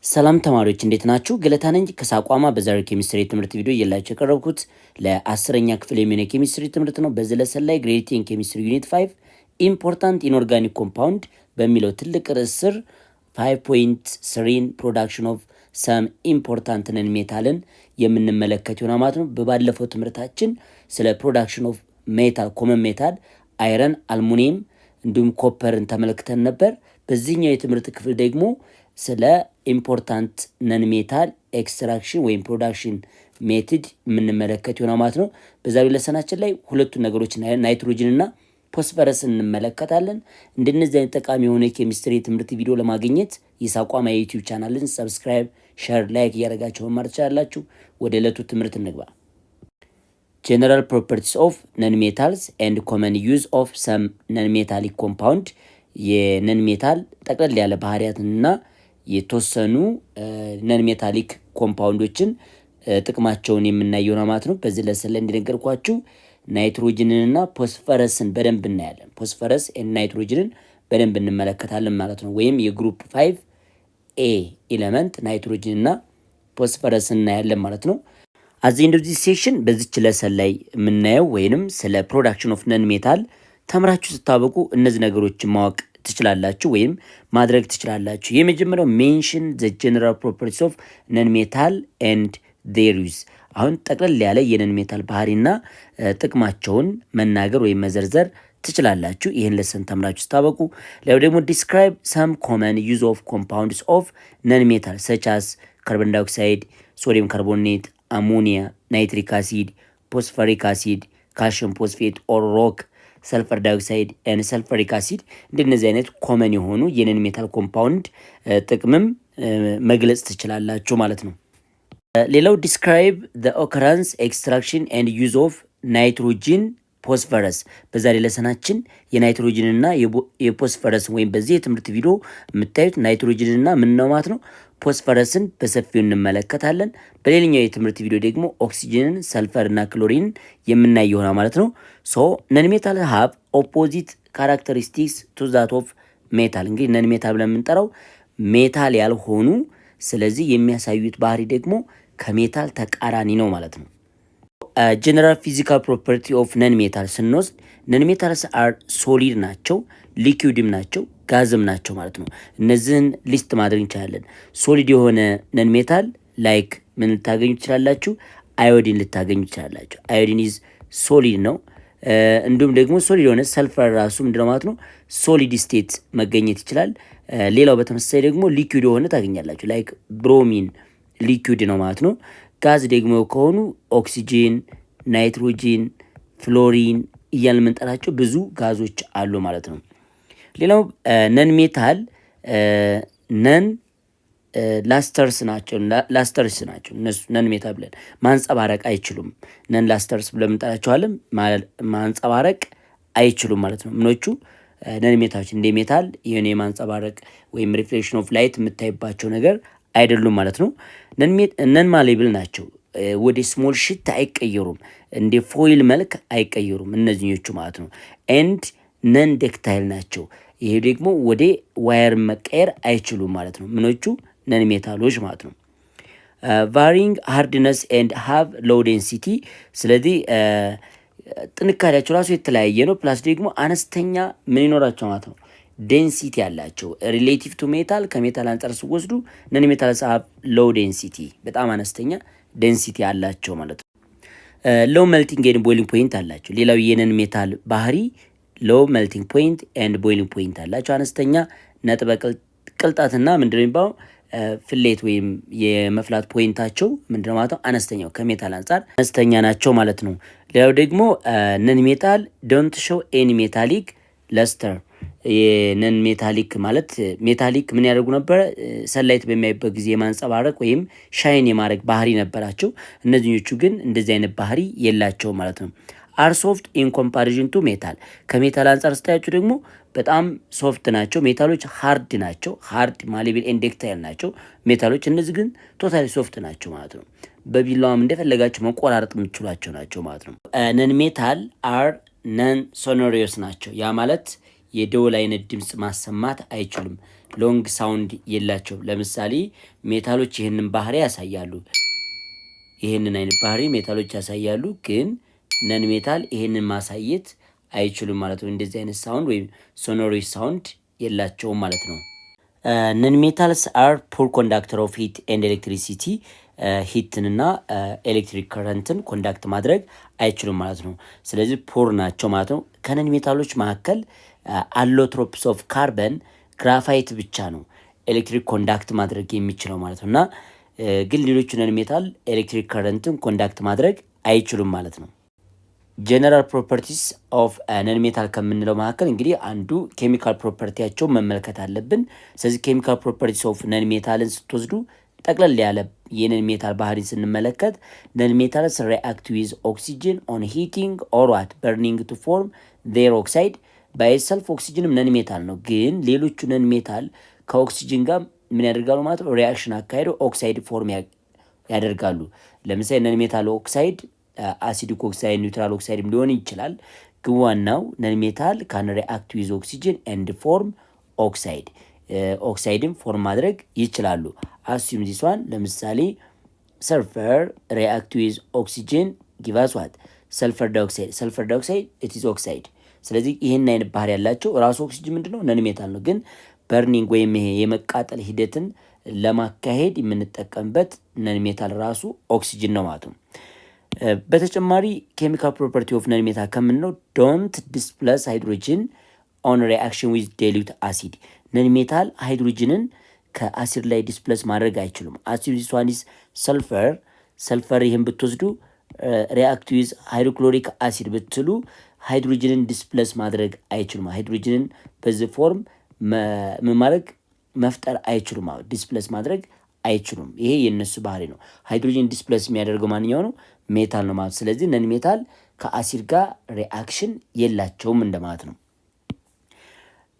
ሰላም ተማሪዎች እንዴት ናችሁ? ገለታ ነኝ ከሳቋማ በዛሬው ኬሚስትሪ ትምህርት ቪዲዮ እየላችሁ የቀረብኩት ለ10ኛ ክፍል የሚሆን የኬሚስትሪ ትምህርት ነው። በዚህ ለሰን ላይ ግሬድ 10 ኬሚስትሪ ዩኒት 5 ኢምፖርታንት ኢንኦርጋኒክ ኮምፓውንድ በሚለው ትልቅ ርዕስ ስር 5.3 ፕሮዳክሽን ኦፍ ሰም ኢምፖርታንት ነን ሜታልን የምንመለከት ይሆናል ማለት ነው። በባለፈው ትምህርታችን ስለ ፕሮዳክሽን ኦፍ ሜታል ኮመን ሜታል አይረን፣ አልሙኒየም እንዲሁም ኮፐርን ተመልክተን ነበር። በዚህኛው የትምህርት ክፍል ደግሞ ስለ ኢምፖርታንት ነን ሜታል ኤክስትራክሽን ወይም ፕሮዳክሽን ሜትድ የምንመለከት ይሆናል ማለት ነው። በዛሬው ለሰናችን ላይ ሁለቱን ነገሮች ናይትሮጅን እና ፎስፈረስ እንመለከታለን። እንደነዚህ አይነት ጠቃሚ የሆነ የኬሚስትሪ ትምህርት ቪዲዮ ለማግኘት የሳቋማ የዩቲዩብ ቻናልን ሰብስክራይብ፣ ሼር፣ ላይክ እያደረጋችሁ መማር ትችላላችሁ። ወደ ዕለቱ ትምህርት እንግባ። ጀነራል ፕሮፐርቲስ ኦፍ ነን ሜታልስ ኤንድ ኮመን ዩዝ ኦፍ ሰም ነን ሜታሊክ ኮምፓውንድ የነን ሜታል ጠቅለል ያለ ባህሪያትንና የተወሰኑ ነን ሜታሊክ ኮምፓውንዶችን ጥቅማቸውን የምናየው ነው ማለት ነው። በዚህ ለሰን ላይ እንደነገርኳችሁ ናይትሮጅንንና ፎስፈረስን በደንብ እናያለን። ፎስፈረስ እና ናይትሮጅንን በደንብ እንመለከታለን ማለት ነው። ወይም የግሩፕ 5 ኤ ኤሌመንት ናይትሮጅንና ፎስፈረስን እናያለን ማለት ነው። አዚ ኢንድ ኦፍ ዲስ ሴክሽን በዚች ለሰን ላይ የምናየው ወይንም ስለ ፕሮዳክሽን ኦፍ ነን ሜታል ተምራችሁ ስታበቁ እነዚህ ነገሮችን ማወቅ ትችላላችሁ ወይም ማድረግ ትችላላችሁ። የመጀመሪያው ሜንሽን ዘ ጀነራል ፕሮፐርቲስ ኦፍ ነን ሜታል ኤንድ ዜር ዩዝ። አሁን ጠቅለል ያለ የነን ሜታል ባህሪና ጥቅማቸውን መናገር ወይም መዘርዘር ትችላላችሁ ይህን ለሰን ተምራችሁ ስታበቁ። ሌላው ደግሞ ዲስክራይብ ሰም ኮመን ዩዝ ኦፍ ኮምፓውንድስ ኦፍ ነን ሜታል ሰች አስ ካርቦን ዳይኦክሳይድ፣ ሶዲየም ካርቦኔት፣ አሞኒያ፣ ናይትሪክ አሲድ፣ ፎስፈሪክ አሲድ፣ ካልሽየም ፎስፌት ኦር ሮክ፣ ሰልፈር ዳይኦክሳይድ ኤንድ ሰልፈሪክ አሲድ እንደነዚህ አይነት ኮመን የሆኑ የነን ሜታል ኮምፓውንድ ጥቅምም መግለጽ ትችላላችሁ ማለት ነው። ሌላው ዲስክራይብ ዘ ኦከራንስ ኤክስትራክሽን ኤንድ ዩዝ ኦፍ ናይትሮጂን ፎስፈረስ። በዛሬ ለሰናችን የናይትሮጂንና የፎስፈረስን ወይም በዚህ የትምህርት ቪዲዮ የምታዩት ናይትሮጂንና ምን ነው ማለት ነው ፎስፈረስን በሰፊው እንመለከታለን። በሌላኛው የትምህርት ቪዲዮ ደግሞ ኦክሲጅንን፣ ሰልፈርና ክሎሪንን የምናይ ይሆናል ማለት ነው። ሶ ነን ሜታል ሃቭ ኦፖዚት ካራክተሪስቲክስ ቱ ዛት ኦፍ ሜታል። እንግዲህ ነን ሜታል ብለን የምንጠራው ሜታል ያልሆኑ ስለዚህ የሚያሳዩት ባህሪ ደግሞ ከሜታል ተቃራኒ ነው ማለት ነው። ጀነራል ፊዚካል ፕሮፐርቲ ኦፍ ነን ሜታል ስንወስድ ነን ሜታልስ አር ሶሊድ ናቸው፣ ሊኩዊድም ናቸው፣ ጋዝም ናቸው ማለት ነው። እነዚህን ሊስት ማድረግ እንችላለን። ሶሊድ የሆነ ነን ሜታል ላይክ ምን ልታገኙ ትችላላችሁ? አዮዲን ልታገኙ ትችላላችሁ። አዮዲን ኢዝ ሶሊድ ነው። እንዲሁም ደግሞ ሶሊድ የሆነ ሰልፈር ራሱ ምንድነው ማለት ነው ሶሊድ ስቴት መገኘት ይችላል። ሌላው በተመሳሳይ ደግሞ ሊኩዊድ የሆነ ታገኛላችሁ ላይክ ብሮሚን ሊኩዊድ ነው ማለት ነው። ጋዝ ደግሞ ከሆኑ ኦክሲጂን፣ ናይትሮጂን፣ ፍሎሪን እያልን የምንጠራቸው ብዙ ጋዞች አሉ ማለት ነው። ሌላው ነን ሜታል ነን ላስተርስ ናቸው። እነሱ ነን ሜታል ብለን ማንጸባረቅ አይችሉም። ነን ላስተርስ ብለን የምንጠራቸዋለን ማንጸባረቅ አይችሉም ማለት ነው። ምኖቹ ነን ሜታሎች እንደ ሜታል የሆነ የማንጸባረቅ ወይም ሪፍሌክሽን ኦፍ ላይት የምታይባቸው ነገር አይደሉም ማለት ነው። ነን ማሌብል ናቸው። ወደ ስሞል ሽት አይቀየሩም። እንደ ፎይል መልክ አይቀየሩም እነዚህኞቹ ማለት ነው። ኤንድ ነን ዴክታይል ናቸው። ይሄ ደግሞ ወደ ዋየር መቀየር አይችሉም ማለት ነው። ምኖቹ ነን ሜታሎች ማለት ነው። ቫሪንግ ሃርድነስ ኤንድ ሃቭ ሎው ዴንሲቲ። ስለዚህ ጥንካሬያቸው ራሱ የተለያየ ነው። ፕላስ ደግሞ አነስተኛ ምን ይኖራቸው ማለት ነው ዴንሲቲ ያላቸው ሪሌቲቭ ቱ ሜታል ከሜታል አንጻር ሲወስዱ ነን ሜታልስ ሃቭ ሎው ዴንሲቲ በጣም አነስተኛ ዴንሲቲ አላቸው ማለት ነው። ሎው ሜልቲንግ ኤንድ ቦይሊንግ ፖይንት አላቸው። ሌላው የነን ሜታል ባህሪ ሎው ሜልቲንግ ፖይንት ኤንድ ቦይሊንግ ፖይንት አላቸው። አነስተኛ ነጥበ ቅልጣትና ምንድነው የሚባለው ፍሌት ወይም የመፍላት ፖይንታቸው ምንድነው ማለት ነው አነስተኛው ከሜታል አንጻር አነስተኛ ናቸው ማለት ነው። ሌላው ደግሞ ነን ሜታል ዶንት ሾው ኤኒ ሜታሊክ ለስተር። የነን ሜታሊክ ማለት ሜታሊክ ምን ያደርጉ ነበር? ሰላይት በሚያይበት ጊዜ የማንጸባረቅ ወይም ሻይን የማድረግ ባህሪ ነበራቸው። እነዚህኞቹ ግን እንደዚህ አይነት ባህሪ የላቸው ማለት ነው። አር ሶፍት ኢን ኮምፓሪዥን ቱ ሜታል። ከሜታል አንጻር ስታያቸው ደግሞ በጣም ሶፍት ናቸው። ሜታሎች ሃርድ ናቸው። ሃርድ ማሌብል ኤንድ ዴክታይል ናቸው ሜታሎች። እነዚህ ግን ቶታሊ ሶፍት ናቸው ማለት ነው። በቢላዋም እንደፈለጋቸው መቆራረጥ የምትችሏቸው ናቸው ማለት ነው። ነን ሜታል አር ነን ሶኖሪየስ ናቸው። ያ ማለት የደወል አይነት ድምፅ ማሰማት አይችሉም። ሎንግ ሳውንድ የላቸው። ለምሳሌ ሜታሎች ይህንን ባህሪ ያሳያሉ። ይህንን አይነት ባህሪ ሜታሎች ያሳያሉ፣ ግን ነን ሜታል ይህንን ማሳየት አይችሉም ማለት ነው። እንደዚህ አይነት ሳውንድ ወይም ሶኖሪ ሳውንድ የላቸውም ማለት ነው። ነን ሜታልስ አር ፑር ኮንዳክተር ኦፍ ሂት ኤንድ ኤሌክትሪሲቲ ሂትንና ኤሌክትሪክ ከረንትን ኮንዳክት ማድረግ አይችሉም ማለት ነው። ስለዚህ ፑር ናቸው ማለት ነው። ከነን ሜታሎች መካከል አሎትሮፕስ ኦፍ ካርበን ግራፋይት ብቻ ነው ኤሌክትሪክ ኮንዳክት ማድረግ የሚችለው ማለት ነው። እና ግን ሌሎቹ ነን ሜታል ኤሌክትሪክ ከረንትን ኮንዳክት ማድረግ አይችሉም ማለት ነው። ጀነራል ፕሮፐርቲስ ኦፍ ነን ሜታል ከምንለው መካከል እንግዲህ አንዱ ኬሚካል ፕሮፐርቲያቸው መመልከት አለብን። ስለዚህ ኬሚካል ፕሮፐርቲስ ኦፍ ነን ሜታልን ስትወስዱ ጠቅለል ያለ የነን ሜታል ባህሪን ስንመለከት ነን ሜታልስ ሪአክት ዊዝ ኦክሲጅን ኦን ሂቲንግ ኦር ዋት በርኒንግ ቱ ፎርም ዜር ኦክሳይድ ባይሰልፍ ኦክሲጅንም ነን ሜታል ነው። ግን ሌሎቹ ነን ሜታል ከኦክሲጅን ጋር ምን ያደርጋሉ ማለት ነው? ሪአክሽን አካሄደው ኦክሳይድ ፎርም ያደርጋሉ። ለምሳሌ ነን ሜታል ኦክሳይድ አሲዲክ ኦክሳይድ፣ ኒውትራል ኦክሳይድም ሊሆን ይችላል። ግን ዋናው ነን ሜታል ካን ሪአክት ዊዝ ኦክሲጅን ኤንድ ፎርም ኦክሳይድ፣ ኦክሳይድም ፎርም ማድረግ ይችላሉ። አስዩም ዚስ ዋን ለምሳሌ ሰልፈር ሪአክት ዊዝ ኦክሲጅን ጊቭ አስ ዋት ሰልፈር ዳይኦክሳይድ። ሰልፈር ዳይኦክሳይድ ኢት ኢዝ ኦክሳይድ። ስለዚህ ይህን አይነት ባህሪ ያላቸው ራሱ ኦክሲጅን ምንድነው? ነን ሜታል ነው። ግን በርኒንግ ወይም ይሄ የመቃጠል ሂደትን ለማካሄድ የምንጠቀምበት ነን ሜታል ራሱ ኦክሲጅን ነው ማለት ነው። በተጨማሪ ኬሚካል ፕሮፐርቲ ኦፍ ነን ሜታል ከምንለው ዶንት ዲስፕለስ ሃይድሮጅን ኦን ሪአክሽን ዊዝ ዳይሉት አሲድ። ነን ሜታል ሃይድሮጅንን ከአሲድ ላይ ዲስፕለስ ማድረግ አይችሉም። አሲድ ዚስ ዋን ኢዝ ሰልፈር። ሰልፈር ይህን ብትወስዱ ሪአክት ዊዝ ሃይድሮክሎሪክ አሲድ ብትሉ ሃይድሮጅንን ዲስፕለስ ማድረግ አይችሉም። ሃይድሮጅንን በዚህ ፎርም ማድረግ መፍጠር አይችሉም። ዲስፕለስ ማድረግ አይችሉም። ይሄ የነሱ ባህሪ ነው። ሃይድሮጅን ዲስፕለስ የሚያደርገው ማንኛው ነው? ሜታል ነው ማለት። ስለዚህ ነን ሜታል ከአሲድ ጋር ሪአክሽን የላቸውም እንደማለት ነው።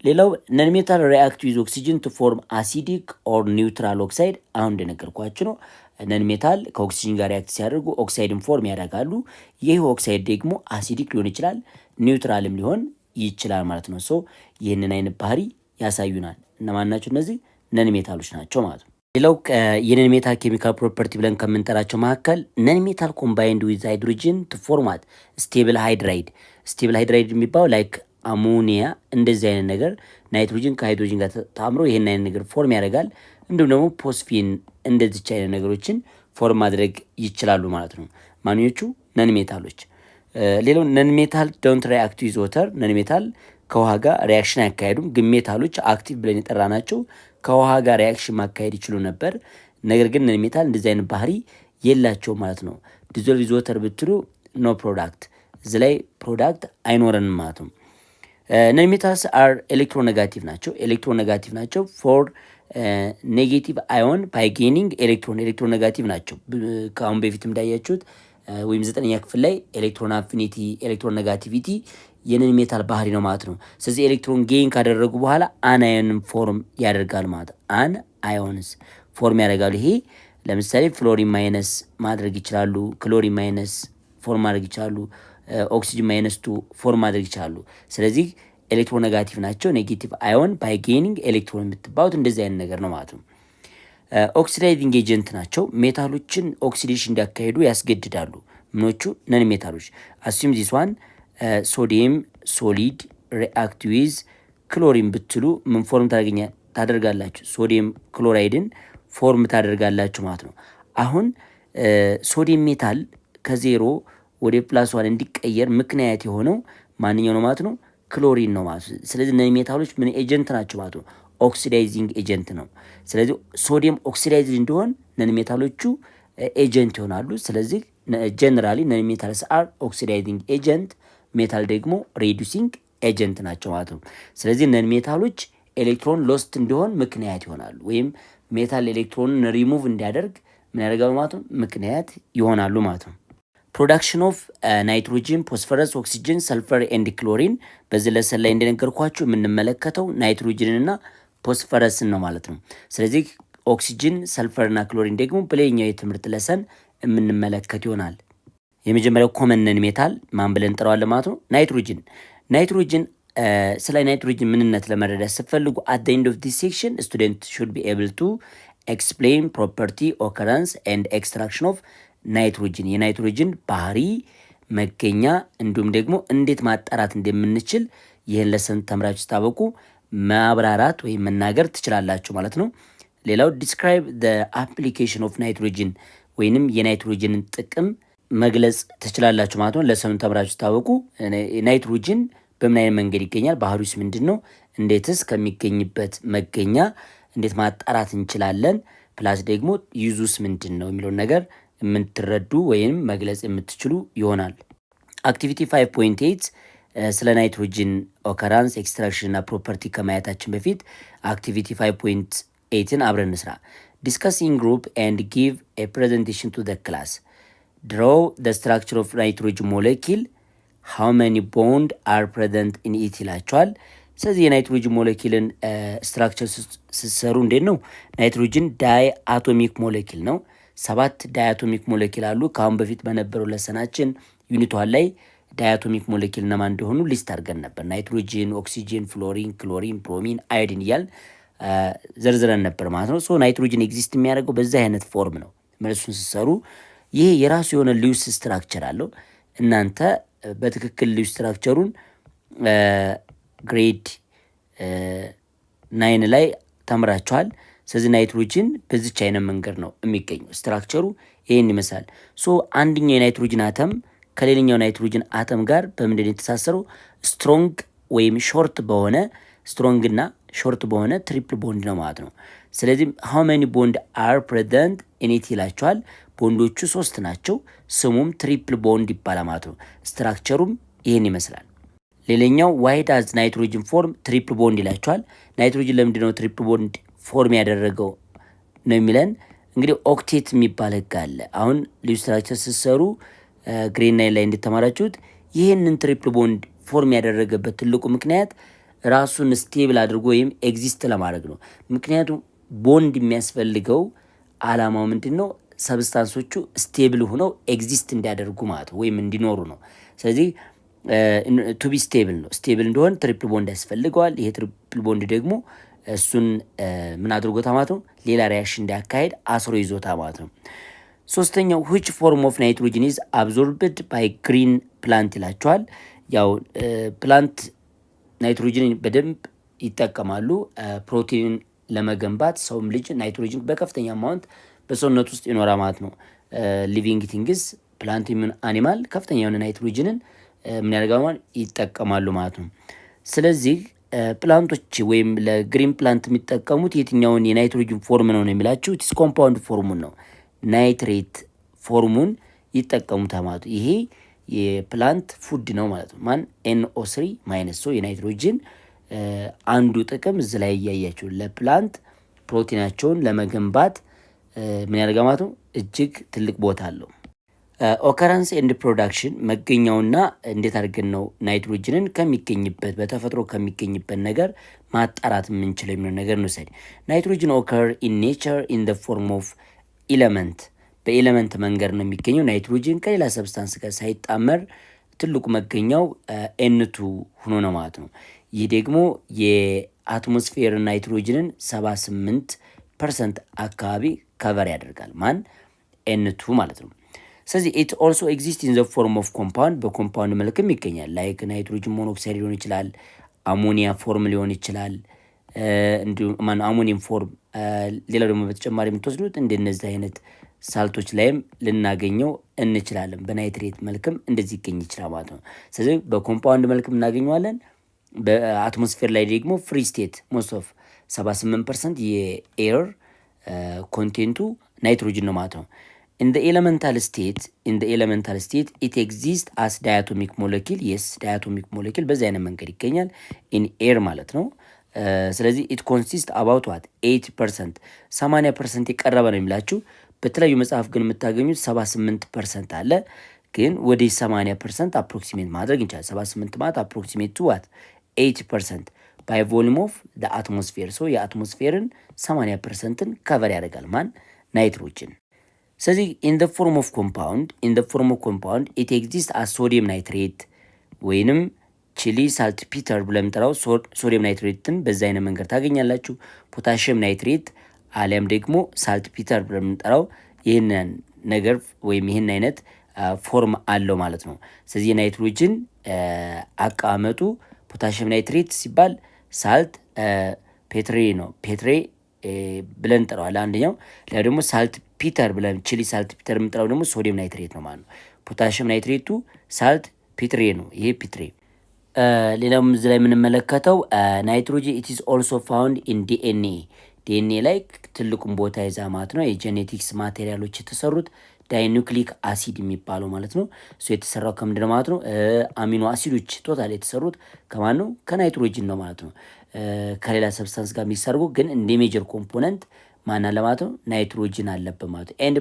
ሌላው ነን ሜታል ሪአክት ዊዝ ኦክሲጅን ቱ ፎርም አሲዲክ ኦር ኒውትራል ኦክሳይድ። አሁን እንደነገርኳችሁ ነው። ነን ሜታል ከኦክሲጅን ጋር ሪአክት ሲያደርጉ ኦክሳይድን ፎርም ያደርጋሉ። ይህ ኦክሳይድ ደግሞ አሲዲክ ሊሆን ይችላል፣ ኒውትራልም ሊሆን ይችላል ማለት ነው። ሶ ይህንን አይነት ባህሪ ያሳዩናል። እነማን ናቸው? እነዚህ ነን ሜታሎች ናቸው ማለት ነው። ሌላው የነን ሜታል ኬሚካል ፕሮፐርቲ ብለን ከምንጠራቸው መካከል ነን ሜታል ኮምባይንድ ዊዝ ሃይድሮጅን ቱ ፎርማት ስቴብል ሃይድራይድ። ስቴብል ሃይድራይድ የሚባለው ላይክ አሞኒያ እንደዚህ አይነት ነገር ናይትሮጅን ከሃይድሮጅን ጋር ተጣምሮ ይሄን አይነት ነገር ፎርም ያደርጋል። እንዲሁም ደግሞ ፎስፊን እንደዚች አይነት ነገሮችን ፎርም ማድረግ ይችላሉ ማለት ነው። ማንኞቹ ነን ሜታሎች። ሌላው ነን ሜታል ዶንት ሪአክት ዊዝ ወተር። ነን ሜታል ከውሃ ጋር ሪአክሽን አያካሄዱም። ግን ሜታሎች አክቲቭ ብለን የጠራናቸው ከውሃ ጋር ሪአክሽን ማካሄድ ይችሉ ነበር። ነገር ግን ነን ሜታል እንደዚህ አይነት ባህሪ የላቸው ማለት ነው። ዲዞልቭ ዊዝ ወተር ብትሉ ኖ ፕሮዳክት፣ እዚህ ላይ ፕሮዳክት አይኖረንም ማለት ነው። ነን ሜታልስ አር ኤሌክትሮኔጋቲቭ ናቸው። ኤሌክትሮኔጋቲቭ ናቸው ፎር ኔጌቲቭ አዮን ባይ ጌኒንግ ኤሌክትሮን። ኤሌክትሮኔጋቲቭ ናቸው። ከአሁን በፊት እንዳያችሁት ወይም 9ኛ ክፍል ላይ ኤሌክትሮን አፊኒቲ፣ ኤሌክትሮን ኔጋቲቪቲ የነን ሜታል ባህሪ ነው ማለት ነው። ስለዚህ ኤሌክትሮን ጌን ካደረጉ በኋላ አናዮንን ፎርም ያደርጋል ማለት አን አዮንስ ፎርም ያደርጋሉ። ይሄ ለምሳሌ ፍሎሪን ማይነስ ማድረግ ይችላሉ፣ ክሎሪን ማይነስ ፎርም ማድረግ ይችላሉ፣ ኦክሲጅን ማይነስ ቱ ፎርም ማድረግ ይችላሉ። ስለዚህ ኤሌክትሮኔጋቲቭ ናቸው። ኔጌቲቭ አዮን ባይ ጌኒንግ ኤሌክትሮን የምትባሉት እንደዚህ አይነት ነገር ነው ማለት ነው። ኦክሲዳይዚንግ ኤጀንት ናቸው። ሜታሎችን ኦክሲዴሽን እንዲያካሄዱ ያስገድዳሉ። ምኖቹ ነን ሜታሎች። አስዩም ዚስ ዋን ሶዲየም ሶሊድ ሪአክት ዊዝ ክሎሪን ብትሉ ምን ፎርም ታደርጋላችሁ? ሶዲየም ክሎራይድን ፎርም ታደርጋላችሁ ማለት ነው። አሁን ሶዲየም ሜታል ከዜሮ ወደ ፕላስ ዋን እንዲቀየር ምክንያት የሆነው ማንኛው ነው ማለት ነው? ክሎሪን ነው ማለት ነው። ስለዚህ ነን ሜታሎች ምን ኤጀንት ናቸው ማለት ነው? ኦክሲዳይዚንግ ኤጀንት ነው። ስለዚህ ሶዲየም ኦክሲዳይዝ እንዲሆን ነን ሜታሎቹ ኤጀንት ይሆናሉ። ስለዚህ ጀነራሊ ነን ሜታልስ አር ኦክሲዳይዚንግ ኤጀንት፣ ሜታል ደግሞ ሬዱሲንግ ኤጀንት ናቸው ማለት ነው። ስለዚህ ነን ሜታሎች ኤሌክትሮን ሎስት እንዲሆን ምክንያት ይሆናሉ፣ ወይም ሜታል ኤሌክትሮንን ሪሙቭ እንዲያደርግ ምን ያደርጋሉ ማለት ነው? ምክንያት ይሆናሉ ማለት ነው። ፕሮዳክሽን ኦፍ ናይትሮጂን፣ ፎስፈረስ፣ ኦክሲጅን፣ ሰልፈር ኤንድ ክሎሪን። በዚህ ለሰን ላይ እንደነገርኳችሁ የምንመለከተው ናይትሮጂንና ፎስፈረስን ነው ማለት ነው። ስለዚህ ኦክሲጅን፣ ሰልፈርና ክሎሪን ደግሞ በሌላኛው የትምህርት ለሰን የምንመለከት ይሆናል። የመጀመሪያው ኮመን ነን ሜታል ማን ብለን እንጠራዋለን ማለት ነው? ናይትሮጂን። ናይትሮጂን ስለ ናይትሮጅን ምንነት ለመረዳት ስትፈልጉ at the end of this section student should be able to explain property occurrence and extraction of ናይትሮጅን የናይትሮጅን ባህሪ መገኛ እንዲሁም ደግሞ እንዴት ማጣራት እንደምንችል ይህን ለሰን ተምራችሁ ስታበቁ ማብራራት ወይም መናገር ትችላላችሁ ማለት ነው። ሌላው describe the application of nitrogen ወይንም የናይትሮጅንን ጥቅም መግለጽ ትችላላችሁ ማለት ነው። ለሰን ተምራችሁ ስታበቁ ናይትሮጅን በምን አይነት መንገድ ይገኛል፣ ባህሪውስ ምንድነው፣ እንዴትስ ከሚገኝበት መገኛ እንዴት ማጣራት እንችላለን፣ ፕላስ ደግሞ ዩዙስ ምንድነው የሚለውን ነገር የምትረዱ ወይም መግለጽ የምትችሉ ይሆናል። አክቲቪቲ 5.8 ስለ ናይትሮጅን ኦከራንስ ኤክስትራክሽን እና ፕሮፐርቲ ከማየታችን በፊት አክቲቪቲ 5.8ን አብረን እንስራ። ዲስከስ ኢን ግሩፕ ኤንድ ጊቭ ኤ ፕሬዘንቴሽን ቱ ዘ ክላስ ድሮው ዘ ስትራክቸር ኦፍ ናይትሮጅን ሞለኪል ሃው መኒ ቦንድ አር ፕሬዘንት ኢን ኢት ይላቸዋል። ስለዚህ የናይትሮጅን ሞለኪልን ስትራክቸር ስትሰሩ እንዴት ነው? ናይትሮጅን ዳይ አቶሚክ ሞለኪል ነው። 7 ዳያቶሚክ ሞለኪል አሉ። ከአሁን በፊት በነበረው ለሰናችን ዩኒት 1 ላይ ዳያቶሚክ ሞለኪል እነማን እንደሆኑ ሊስት አድርገን ነበር። ናይትሮጅን፣ ኦክሲጅን፣ ፍሎሪን፣ ክሎሪን፣ ብሮሚን፣ አዮዲን እያል ዘርዝረን ነበር ማለት ነው። ሶ ናይትሮጅን ኤግዚስት የሚያደርገው በዚህ አይነት ፎርም ነው። መልሱን ስትሰሩ ይሄ የራሱ የሆነ ሉዊስ ስትራክቸር አለው። እናንተ በትክክል ሉዊስ ስትራክቸሩን ግሬድ 9 ላይ ተምራችኋል። ስለዚህ ናይትሮጅን በዚች አይነት መንገድ ነው የሚገኘው። ስትራክቸሩ ይህን ይመስላል። ሶ አንደኛው የናይትሮጅን አተም ከሌላኛው ናይትሮጅን አተም ጋር በምንድን የተሳሰረው? ስትሮንግ ወይም ሾርት በሆነ ስትሮንግና ሾርት በሆነ ትሪፕል ቦንድ ነው ማለት ነው። ስለዚህ ሃው መኒ ቦንድ አር ፕሬዘንት ኢን ኢት ይላቸዋል። ቦንዶቹ 3 ናቸው። ስሙም ትሪፕል ቦንድ ይባላል ማለት ነው። ስትራክቸሩም ይህን ይመስላል። ሌላኛው ዋይ ዳዝ ናይትሮጅን ፎርም ትሪፕል ቦንድ ይላቸዋል። ናይትሮጅን ለምንድን ነው ትሪፕል ቦንድ ፎርም ያደረገው ነው የሚለን። እንግዲህ ኦክቴት የሚባል ህግ አለ። አሁን ልዩ ስትራክቸር ስትሰሩ ግሬድ 9 ላይ እንደተማራችሁት ይህንን ትሪፕል ቦንድ ፎርም ያደረገበት ትልቁ ምክንያት ራሱን ስቴብል አድርጎ ወይም ኤግዚስት ለማድረግ ነው። ምክንያቱም ቦንድ የሚያስፈልገው አላማው ምንድን ነው? ሰብስታንሶቹ ስቴብል ሆነው ኤግዚስት እንዲያደርጉ ማለት ነው፣ ወይም እንዲኖሩ ነው። ስለዚህ ቱ ቢ ስቴብል ነው። ስቴብል እንደሆን ትሪፕል ቦንድ ያስፈልገዋል። ይሄ ትሪፕል ቦንድ ደግሞ እሱን ምን አድርጎታ ማለት ነው? ሌላ ሪያክሽን እንዲያካሄድ አስሮ ይዞታ ማለት ነው። ሶስተኛው which form of nitrogen is absorbed by green plant ይላቸዋል። ያው ፕላንት ናይትሮጅንን በደንብ ይጠቀማሉ ፕሮቲንን ለመገንባት። ሰውም ልጅ ናይትሮጅን በከፍተኛ አማውንት በሰውነት ውስጥ ይኖራ ማለት ነው። ሊቪንግ ቲንግስ ፕላንት ምን አኒማል ከፍተኛ የሆነ ናይትሮጅንን ምን ያደርጋሉ? ይጠቀማሉ ማለት ነው። ስለዚህ ፕላንቶች ወይም ለግሪን ፕላንት የሚጠቀሙት የትኛውን የናይትሮጅን ፎርም ነው የሚላችሁ? ቲስ ኮምፓውንድ ፎርሙን ነው፣ ናይትሬት ፎርሙን ይጠቀሙታል ማለት ነው። ይሄ የፕላንት ፉድ ነው ማለት ነው። ማን NO3 ማይነስ ሶ የናይትሮጅን አንዱ ጥቅም እዚህ ላይ እያያችሁ ለፕላንት ፕሮቲናቸውን ለመገንባት ምን ያደርጋ ማለት ነው፣ እጅግ ትልቅ ቦታ አለው። ኦከረንስ ኤንድ ፕሮዳክሽን መገኛውና እንዴት አድርገን ነው ናይትሮጅንን ከሚገኝበት በተፈጥሮ ከሚገኝበት ነገር ማጣራት የምንችለው የሚለው ነገር እንውሰድ። ናይትሮጅን ኦከር ኢን ኔቸር ኢን ዘ ፎርም ኦፍ ኢለመንት፣ በኤለመንት መንገድ ነው የሚገኘው። ናይትሮጅን ከሌላ ሰብስታንስ ጋር ሳይጣመር ትልቁ መገኛው N2 ሆኖ ነው ማለት ነው። ይህ ደግሞ የአትሞስፌር ናይትሮጅንን 78% አካባቢ ከቨር ያደርጋል። ማን N2 ማለት ነው። ስለዚህ ኢት ኦልሶ ኤግዚስት ኢን ዘ ፎርም ኦፍ ኮምፓውንድ፣ በኮምፓውንድ መልክም ይገኛል። ላይክ ናይትሮጅን ሞኖክሳይድ ሊሆን ይችላል፣ አሞኒያ ፎርም ሊሆን ይችላል፣ እንዲሁም አሞኒየም ፎርም። ሌላው ደግሞ በተጨማሪ የምትወስዱት እንደነዚህ አይነት ሳልቶች ላይም ልናገኘው እንችላለን። በናይትሬት መልክም እንደዚህ ይገኝ ይችላል ማለት ነው። ስለዚህ በኮምፓውንድ መልክም እናገኘዋለን። በአትሞስፌር ላይ ደግሞ ፍሪ ስቴት ሞስት ኦፍ 78% የኤር ኮንቴንቱ ናይትሮጅን ነው ማለት ነው። in the elemental state it exists as diatomic molecule. yes diatomic molecule በዚህ አይነት መንገድ ይገኛል in air ማለት ነው። ስለዚህ it consists about what 80% 80% የቀረበ ነው የሚላችሁ። በተለያዩ መጽሐፍ ግን የምታገኙት 78% አለ። ግን ወደ 80% አፕሮክሲሜት ማድረግ እንችላለን። 78 ማለት አፕሮክሲሜት to what 80% by volume of the atmosphere። so የአትሞስፌርን 80%ን ከቨር ያደርጋል ማን ናይትሮጅን። ስለዚህ in the form of compound it exists as sodium nitrate ወይንም ቺሊ ሳልትፒተር ብለን የምንጠራው ሶዲየም ናይትሬትን በዛ አይነት መንገድ ታገኛላችሁ። ፖታሽየም ናይትሬት አሊያም ደግሞ ሳልትፒተር ብለን የምንጠራው ይህንን ነገር ወይም ይህን አይነት ፎርም አለው ማለት ነው። ስለዚህ የናይትሮጅን አቀማመጡ ፖታሽየም ናይትሬት ሲባል ሳልት ፔትሬ ነው። ፔትሬ ብለን እንጠራዋለን አንደኛው። ሌላ ደግሞ ሳልት ፒተር ብለን ቺሊ ሳልት ፒተር የምንጠራው ደግሞ ሶዲየም ናይትሬት ነው ማለት ነው። ፖታሽየም ናይትሬቱ ሳልት ፒትሬ ነው። ይሄ ፒትሬ። ሌላውም እዚህ ላይ የምንመለከተው ናይትሮጅን ኢት ኢዝ ኦልሶ ፋውንድ ኢን ዲኤንኤ። ዲኤንኤ ላይ ትልቁን ቦታ ይዛ ማለት ነው። የጄኔቲክስ ማቴሪያሎች የተሰሩት ዳይኑክሊክ አሲድ የሚባለው ማለት ነው። እሱ የተሰራው ከምንድን ነው ማለት ነው? አሚኖ አሲዶች ቶታል የተሰሩት ከማን ነው? ከናይትሮጅን ነው ማለት ነው። ከሌላ ሰብስታንስ ጋር የሚሰርጉ ግን እንደ ሜጀር ኮምፖነንት ማን አለ ማለት ነው? ናይትሮጅን አለበት ማለት ነው። ኤንድ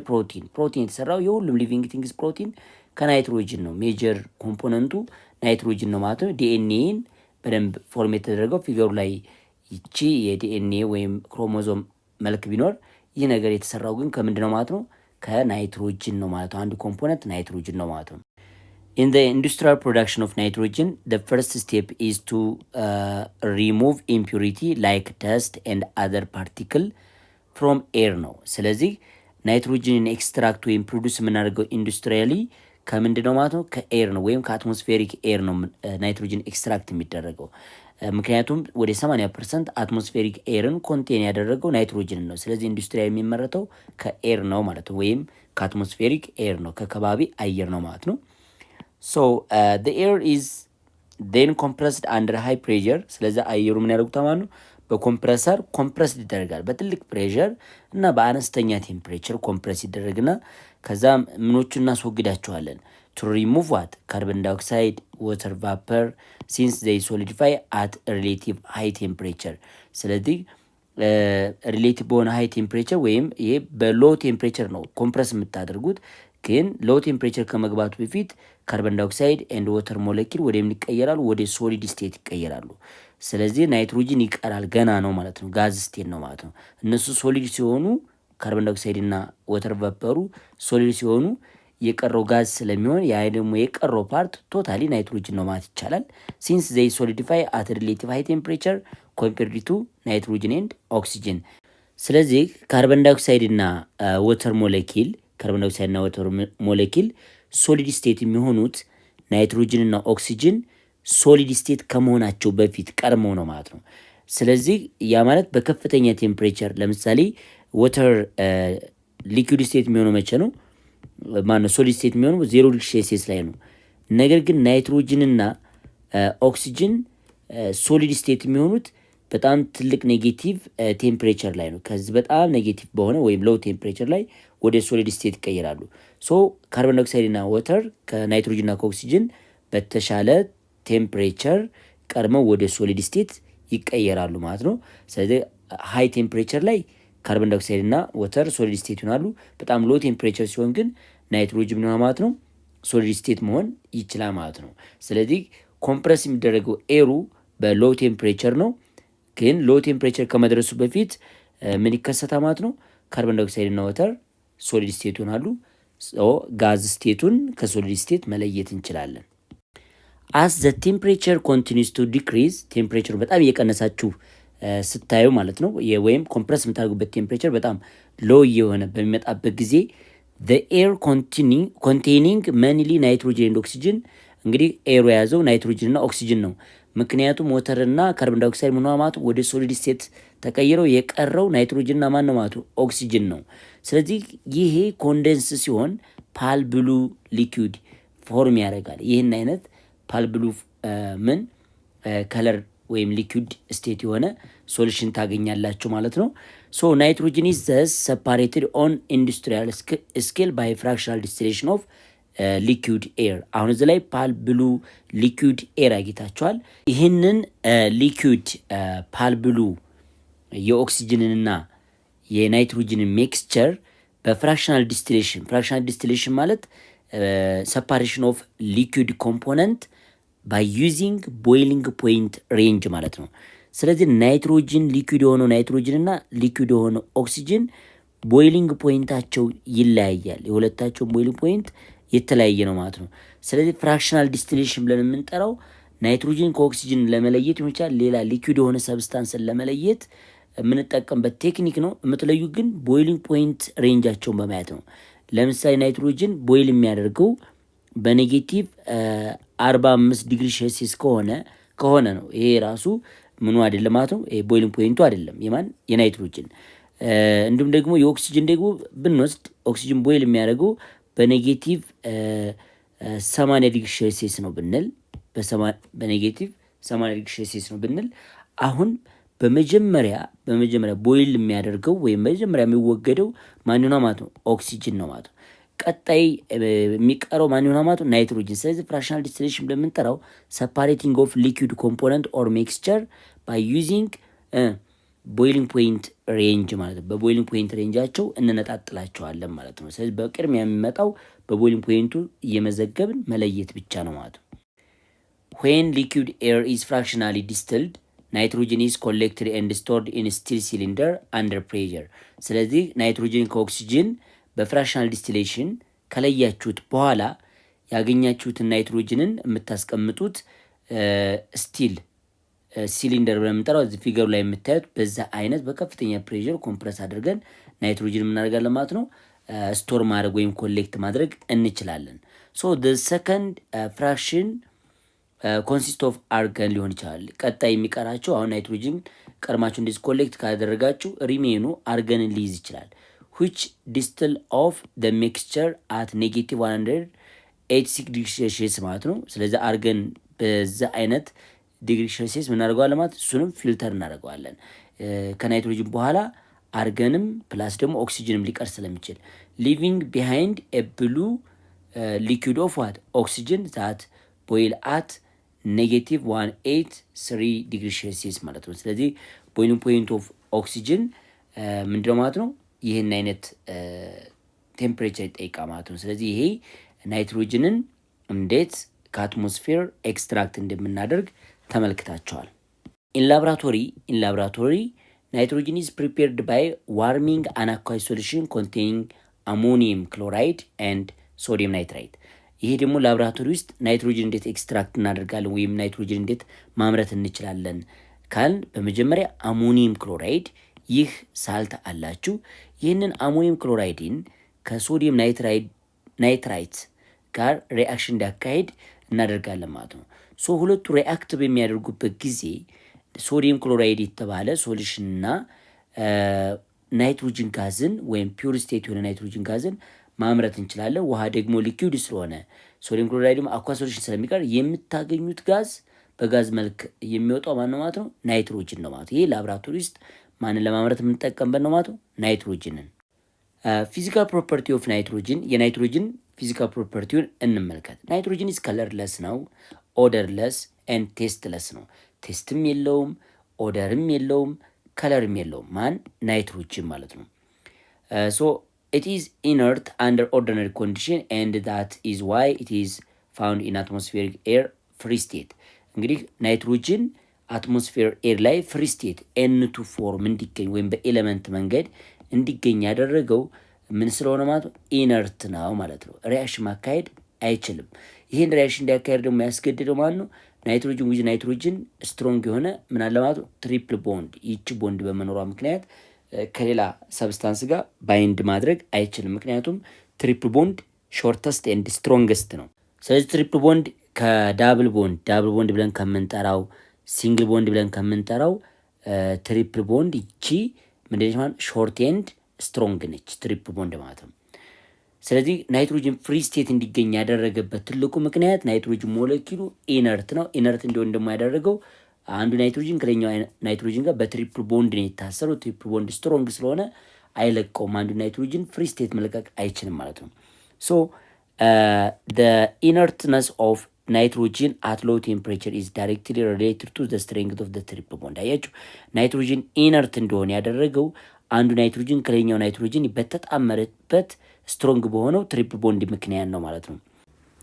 ፕሮቲን የተሰራው የሁሉም ሊቪንግ ቲንግስ ፕሮቲን ከናይትሮጅን ነው። ሜጀር ኮምፖነንቱ ናይትሮጅን ነው ማለት ነው። ዲኤንኤን በደንብ ፎርም የተደረገው ፊገሩ ላይ ይቺ የዲኤንኤ ወይም ክሮሞዞም መልክ ቢኖር ይህ ነገር የተሰራው ግን ከምንድን ነው ማለት ነው? ከናይትሮጅን ነው ማለት ነው። አንዱ ኮምፖነንት ናይትሮጅን ነው ማለት ነው። In the industrial production of nitrogen, the first step is to remove impurity like dust and other particle from air ነው። ስለዚህ ናይትሮጅንን ኤክስትራክት ወይም ፕሮዲውስ የምናደርገው ኢንዱስትሪያሊ ከምንድን ነው ማለት ነው? ከኤር ነው ወይም ከአትሞስፌሪክ ኤር ነው ናይትሮጅን ኤክስትራክት የሚደረገው። ምክንያቱም ወደ 80% አትሞስፌሪክ ኤርን ኮንቴን ያደረገው ናይትሮጅን ነው። ስለዚህ ኢንዱስትሪያል የሚመረተው ከኤር ነው ማለት ነው፣ ወይም ከአትሞስፌሪክ ኤር ነው፣ ከከባቢ አየር ነው ማለት ነው። ሶ the air is then compressed under high pressure። ስለዚህ አየሩ ምን ያደርጉታል ማለት ነው? በኮምፕረሰር ኮምፕረስ ይደረጋል። በትልቅ ፕሬሸር እና በአነስተኛ ቴምፕሬቸር ኮምፕረስ ይደረግና ከዛ ምኖቹን እናስወግዳቸዋለን። to remove what? carbon dioxide, water vapor since they solidify at relative high temperature። ስለዚህ ሪሌቲቭ በሆነ ሃይ ቴምፕሬቸር ወይም ይሄ በሎ ቴምፕሬቸር ነው ኮምፕረስ የምታደርጉት። ግን ሎ ቴምፕሬቸር ከመግባቱ በፊት ካርበን ዳይኦክሳይድ ኤንድ ወተር ሞለኪል ወደ ምን ይቀየራሉ? ወደ ሶሊድ ስቴት ይቀየራሉ። ስለዚህ ናይትሮጅን ይቀራል፣ ገና ነው ማለት ነው፣ ጋዝ ስቴት ነው ማለት ነው። እነሱ ሶሊድ ሲሆኑ ካርበን ዳይኦክሳይድ እና ወተር ቫፐሩ ሶሊድ ሲሆኑ የቀረው ጋዝ ስለሚሆን ያ ደግሞ የቀረው ፓርት ቶታሊ ናይትሮጅን ነው ማለት ይቻላል። ሲንስ ዘይ ሶሊዲፋይ አት ሪሌቲቭ ሃይ ቴምፕሬቸር ኮምፔርድ ቱ ናይትሮጅን ኤንድ ኦክሲጅን። ስለዚህ ካርበን ዳይኦክሳይድ እና ወተር ሞለኪል ካርበን ዳይኦክሳይድ እና ወተር ሞለኪል ሶሊድ ስቴት የሚሆኑት ናይትሮጅን እና ኦክሲጅን ሶሊድ ስቴት ከመሆናቸው በፊት ቀድመው ነው ማለት ነው። ስለዚህ ያ ማለት በከፍተኛ ቴምፕሬቸር ለምሳሌ ወተር ሊኩዊድ ስቴት የሚሆነው መቼ ነው? ማነው ሶሊድ ስቴት የሚሆነው 0 ዲግሪ ሴልሲየስ ላይ ነው። ነገር ግን ናይትሮጅንና ኦክሲጅን ሶሊድ ስቴት የሚሆኑት በጣም ትልቅ ኔጌቲቭ ቴምፕሬቸር ላይ ነው። ከዚህ በጣም ኔጌቲቭ በሆነ ወይም ሎው ቴምፕሬቸር ላይ ወደ ሶሊድ ስቴት ይቀየራሉ። ሶ ካርቦን ዳይኦክሳይድ እና ወተር ከናይትሮጅንና ከኦክሲጅን በተሻለ ቴምፕሬቸር ቀድመው ወደ ሶሊድ ስቴት ይቀየራሉ ማለት ነው። ስለዚህ ሃይ ቴምፕሬቸር ላይ ካርቦን ዳይኦክሳይድ እና ወተር ሶሊድ ስቴት ይሆናሉ። በጣም ሎ ቴምፕሬቸር ሲሆን ግን ናይትሮጅን ምን ማለት ነው? ሶሊድ ስቴት መሆን ይችላል ማለት ነው። ስለዚህ ኮምፕረስ የሚደረገው ኤሩ በሎ ቴምፕሬቸር ነው። ግን ሎ ቴምፕሬቸር ከመድረሱ በፊት ምን ይከሰታል ማለት ነው? ካርቦን ዳይኦክሳይድ እና ወተር ሶሊድ ስቴት ይሆናሉ። ጋዝ ስቴቱን ከሶሊድ ስቴት መለየት እንችላለን። አስ ዘ ቴምፕሬቸር ኮንቲኒስ ቱ ዲክሪዝ፣ ቴምፕሬቸር በጣም እየቀነሳችሁ ስታዩ ማለት ነው፣ ወይም ኮምፕረስ የምታደርጉበት ቴምፕሬቸር በጣም ሎ እየሆነ በሚመጣበት ጊዜ the air containing mainly nitrogen and oxygen፣ እንግዲህ ኤሩ የያዘው ናይትሮጅን እና ኦክሲጅን ነው። ምክንያቱም ወተር እና ካርቦን ዳይኦክሳይድ ምን ማለት ወደ ሶሊድ ስቴት ተቀይረው የቀረው ናይትሮጅን እና ማን ነው ማለት ኦክሲጅን ነው። ስለዚህ ይሄ ኮንደንስ ሲሆን ፓል ብሉ ሊኩዊድ ፎርም ያደርጋል። ይህን አይነት ፓል ብሉ ምን ከለር ወይም ሊኩዊድ ስቴት የሆነ ሶሉሽን ታገኛላችሁ ማለት ነው። ሶ ናይትሮጅን ኢዝ ዘስ ሰፓሬትድ ኦን ኢንዱስትሪያል ስኬል ባይ ፍራክሽናል ዲስቲሌሽን ኦፍ ሊኩዊድ ኤር። አሁን እዚህ ላይ ፓል ብሉ ሊኩዊድ ኤር አግኝታችኋል። ይህንን ሊኩዊድ ፓል ብሉ የኦክሲጅንንና የናይትሮጅንን ሜክስቸር በፍራክሽናል ዲስቲሌሽን ማለት ሰፓሬሽን ኦፍ ሊኩዊድ ኮምፖነንት ባይ ዩዚንግ ቦይሊንግ ፖይንት ሬንጅ ማለት ነው። ስለዚህ ናይትሮጅን ሊኩዊድ የሆነው ናይትሮጅን እና ሊኩዊድ የሆነው ኦክሲጅን ቦይሊንግ ፖይንታቸው ይለያያል። የሁለታቸውን ቦይሊንግ ፖይንት የተለያየ ነው ማለት ነው። ስለዚህ ፍራክሽናል ዲስቲሌሽን ብለን የምንጠራው ናይትሮጅን ከኦክሲጅን ለመለየት ሊሆን ይችላል፣ ሌላ ሊኩዊድ የሆነ ሰብስታንስን ለመለየት የምንጠቀምበት ቴክኒክ ነው። የምትለዩ ግን ቦይሊንግ ፖይንት ሬንጃቸውን በማየት ነው። ለምሳሌ ናይትሮጅን ቦይል የሚያደርገው በኔጌቲቭ 45 ዲግሪ ሴልሲየስ ከሆነ ነው። ይሄ ራሱ ምኑ አይደለም ማለት ነው። ይሄ ቦይሊንግ ፖይንቱ አይደለም የማን የናይትሮጅን። እንዲሁም ደግሞ የኦክሲጅን ደግሞ ብንወስድ ኦክሲጅን ቦይል የሚያደርገው በኔጌቲቭ 80 ዲግሪ ሴልሲየስ ነው ብንል በኔጌቲቭ 80 ዲግሪ ሴልሲየስ ነው ብንል አሁን በመጀመሪያ ቦይል የሚያደርገው ወይም መጀመሪያ የሚወገደው ማን ነው ማለት ነው? ኦክሲጅን ነው ማለት ነው። ቀጣይ የሚቀረው ማን ነው ማለት ነው? ናይትሮጅን። ስለዚህ ፍራክሽናል ዲስቲሌሽን ብለምንጠራው ሰፓሬቲንግ ኦፍ ሊኩዊድ ኮምፖነንት ኦር ሚክስቸር ባይ ዩዚንግ ቦይሊንግ ፖይንት ሬንጅ ማለት ነው። በቦይሊንግ ፖይንት ሬንጃቸው እንነጣጥላቸዋለን ማለት ነው። ስለዚህ በቅድሚያ የሚመጣው በቦይሊንግ ፖይንቱ እየመዘገብን መለየት ብቻ ነው ማለት ነው። when liquid air is fractionally distilled nitrogen is collected and stored in steel cylinder under pressure። ስለዚህ ናይትሮጅን ከኦክሲጅን በፍራክሽናል ዲስቲሌሽን ከለያችሁት በኋላ ያገኛችሁትን ናይትሮጅንን የምታስቀምጡት ስቲል ሲሊንደር ብለን የምንጠራው እዚህ ፊገሩ ላይ የምታዩት በዛ አይነት በከፍተኛ ፕሬሸር ኮምፕረስ አድርገን ናይትሮጅን የምናደርጋለን ማለት ነው። ስቶር ማድረግ ወይም ኮሌክት ማድረግ እንችላለን። ሶ the second fraction ኮንሲስት ኦፍ አርገን ሊሆን ይችላል። ቀጣይ የሚቀራቸው አሁን ናይትሮጅን ቀርማችሁ እንደዚህ ኮሌክት ካደረጋችሁ ሪሜኑ አርገንን ሊይዝ ይችላል። which distill of the mixture at negative 186 ዲግሪ ሴልሺየስ ማለት ነው። ስለዚህ አርገን በዛ አይነት ዲግሪ ሴልሺየስ ምን እናደርገዋለን ማለት እሱንም ፊልተር እናደርገዋለን። ከናይትሮጅን በኋላ አርገንም ፕላስ ደግሞ ኦክሲጅንም ሊቀር ስለሚችል leaving behind a blue liquid of what oxygen that boil at ኔጌቲቭ 183 ዲግሪ ሴልሲየስ ማለት ነው። ስለዚህ ቦይሊንግ ፖይንት ኦፍ ኦክሲጅን ምንድነው ማለት ነው? ይህን አይነት ቴምፕሬቸር ይጠይቃ ማለት ነው። ስለዚህ ይሄ ናይትሮጅንን እንዴት ከአትሞስፌር ኤክስትራክት እንደምናደርግ ተመልክታቸዋል። ኢን ላብራቶሪ ናይትሮጅን ኢዝ ፕሪፔርድ ባይ ዋርሚንግ አን አኳስ ሶሉሽን ኮንቴኒንግ አሞኒየም ክሎራይድ ኤንድ ሶዲየም ናይትራይት። ይሄ ደግሞ ላብራቶሪ ውስጥ ናይትሮጅን እንዴት ኤክስትራክት እናደርጋለን ወይም ናይትሮጅን እንዴት ማምረት እንችላለን ካልን በመጀመሪያ አሞኒየም ክሎራይድ ይህ ሳልት አላችሁ። ይህንን አሞኒየም ክሎራይድን ከሶዲየም ናይትራይት ጋር ሪአክሽን እንዲያካሄድ እናደርጋለን ማለት ነው። ሶ ሁለቱ ሪአክት በሚያደርጉበት ጊዜ ሶዲየም ክሎራይድ የተባለ ሶሉሽንና ናይትሮጅን ጋዝን ወይም ፒውር ስቴት የሆነ ናይትሮጅን ጋዝን ማምረት እንችላለን። ውሃ ደግሞ ሊኩዊድ ስለሆነ ሶዲየም ክሎራይድ ደግሞ አኳ ሶሉሽን ስለሚቀር የምታገኙት ጋዝ በጋዝ መልክ የሚወጣው ማን ነው ማለት ነው? ናይትሮጅን ነው ማለት። ይሄ ላብራቶሪ ውስጥ ማንን ለማምረት የምንጠቀምበት ነው ማለት ነው? ናይትሮጅንን። ፊዚካል ፕሮፐርቲ ኦፍ ናይትሮጅን፣ የናይትሮጅን ፊዚካል ፕሮፐርቲውን እንመልከት። ናይትሮጅን ኢዝ ከለርለስ ነው፣ ኦደርለስ ኤንድ ቴስትለስ ነው። ቴስትም የለውም፣ ኦደርም የለውም፣ ከለርም የለውም። ማን? ናይትሮጅን ማለት ነው። ሶ it is inert under ordinary condition and that is why it is found in atmospheric air free state። እንግዲህ ናይትሮጅን አትሞስፌር ኤር ላይ ፍሪ ስቴት N2 ፎርም እንዲገኝ ወይም በኤሌመንት መንገድ እንዲገኝ ያደረገው ምን ስለሆነ ማለት ነው? ኢነርት ነው ማለት ነው። ሪአክሽን ማካሄድ አይችልም። ይህን ሪአክሽን እንዲያካሄድ ደግሞ ያስገድደው ማለት ነው ናይትሮጅን ዊዝ ናይትሮጅን ስትሮንግ የሆነ ምን አለ ማለት ነው? ትሪፕል ቦንድ። ይቺ ቦንድ በመኖሯ ምክንያት ከሌላ ሰብስታንስ ጋር ባይንድ ማድረግ አይችልም። ምክንያቱም ትሪፕል ቦንድ ሾርተስት ኤንድ ስትሮንግስት ነው። ስለዚህ ትሪፕል ቦንድ ከዳብል ቦንድ ብለን ከምንጠራው ሲንግል ቦንድ ብለን ከምንጠራው ትሪፕል ቦንድ ይቺ ምንድነች ማለት ሾርት ኤንድ ስትሮንግ ነች፣ ትሪፕል ቦንድ ማለት ነው። ስለዚህ ናይትሮጅን ፍሪ ስቴት እንዲገኝ ያደረገበት ትልቁ ምክንያት ናይትሮጅን ሞለኪሉ ኢነርት ነው። ኢነርት እንዲሆን ደግሞ ያደረገው አንዱ ናይትሮጅን ከሌላኛው ናይትሮጅን ጋር በትሪፕል ቦንድ ነው የታሰረው። ትሪፕል ቦንድ ስትሮንግ ስለሆነ አይለቀውም። አንዱ ናይትሮጅን ፍሪ ስቴት መልቀቅ አይችልም ማለት ነው። ሶ the inertness of nitrogen at low temperature is directly related to the strength of the triple bond። አያችሁ ናይትሮጅን ኢነርት እንደሆነ ያደረገው አንዱ ናይትሮጅን ከሌላኛው ናይትሮጅን በተጣመረበት ስትሮንግ በሆነው ትሪፕል ቦንድ ምክንያት ነው ማለት ነው።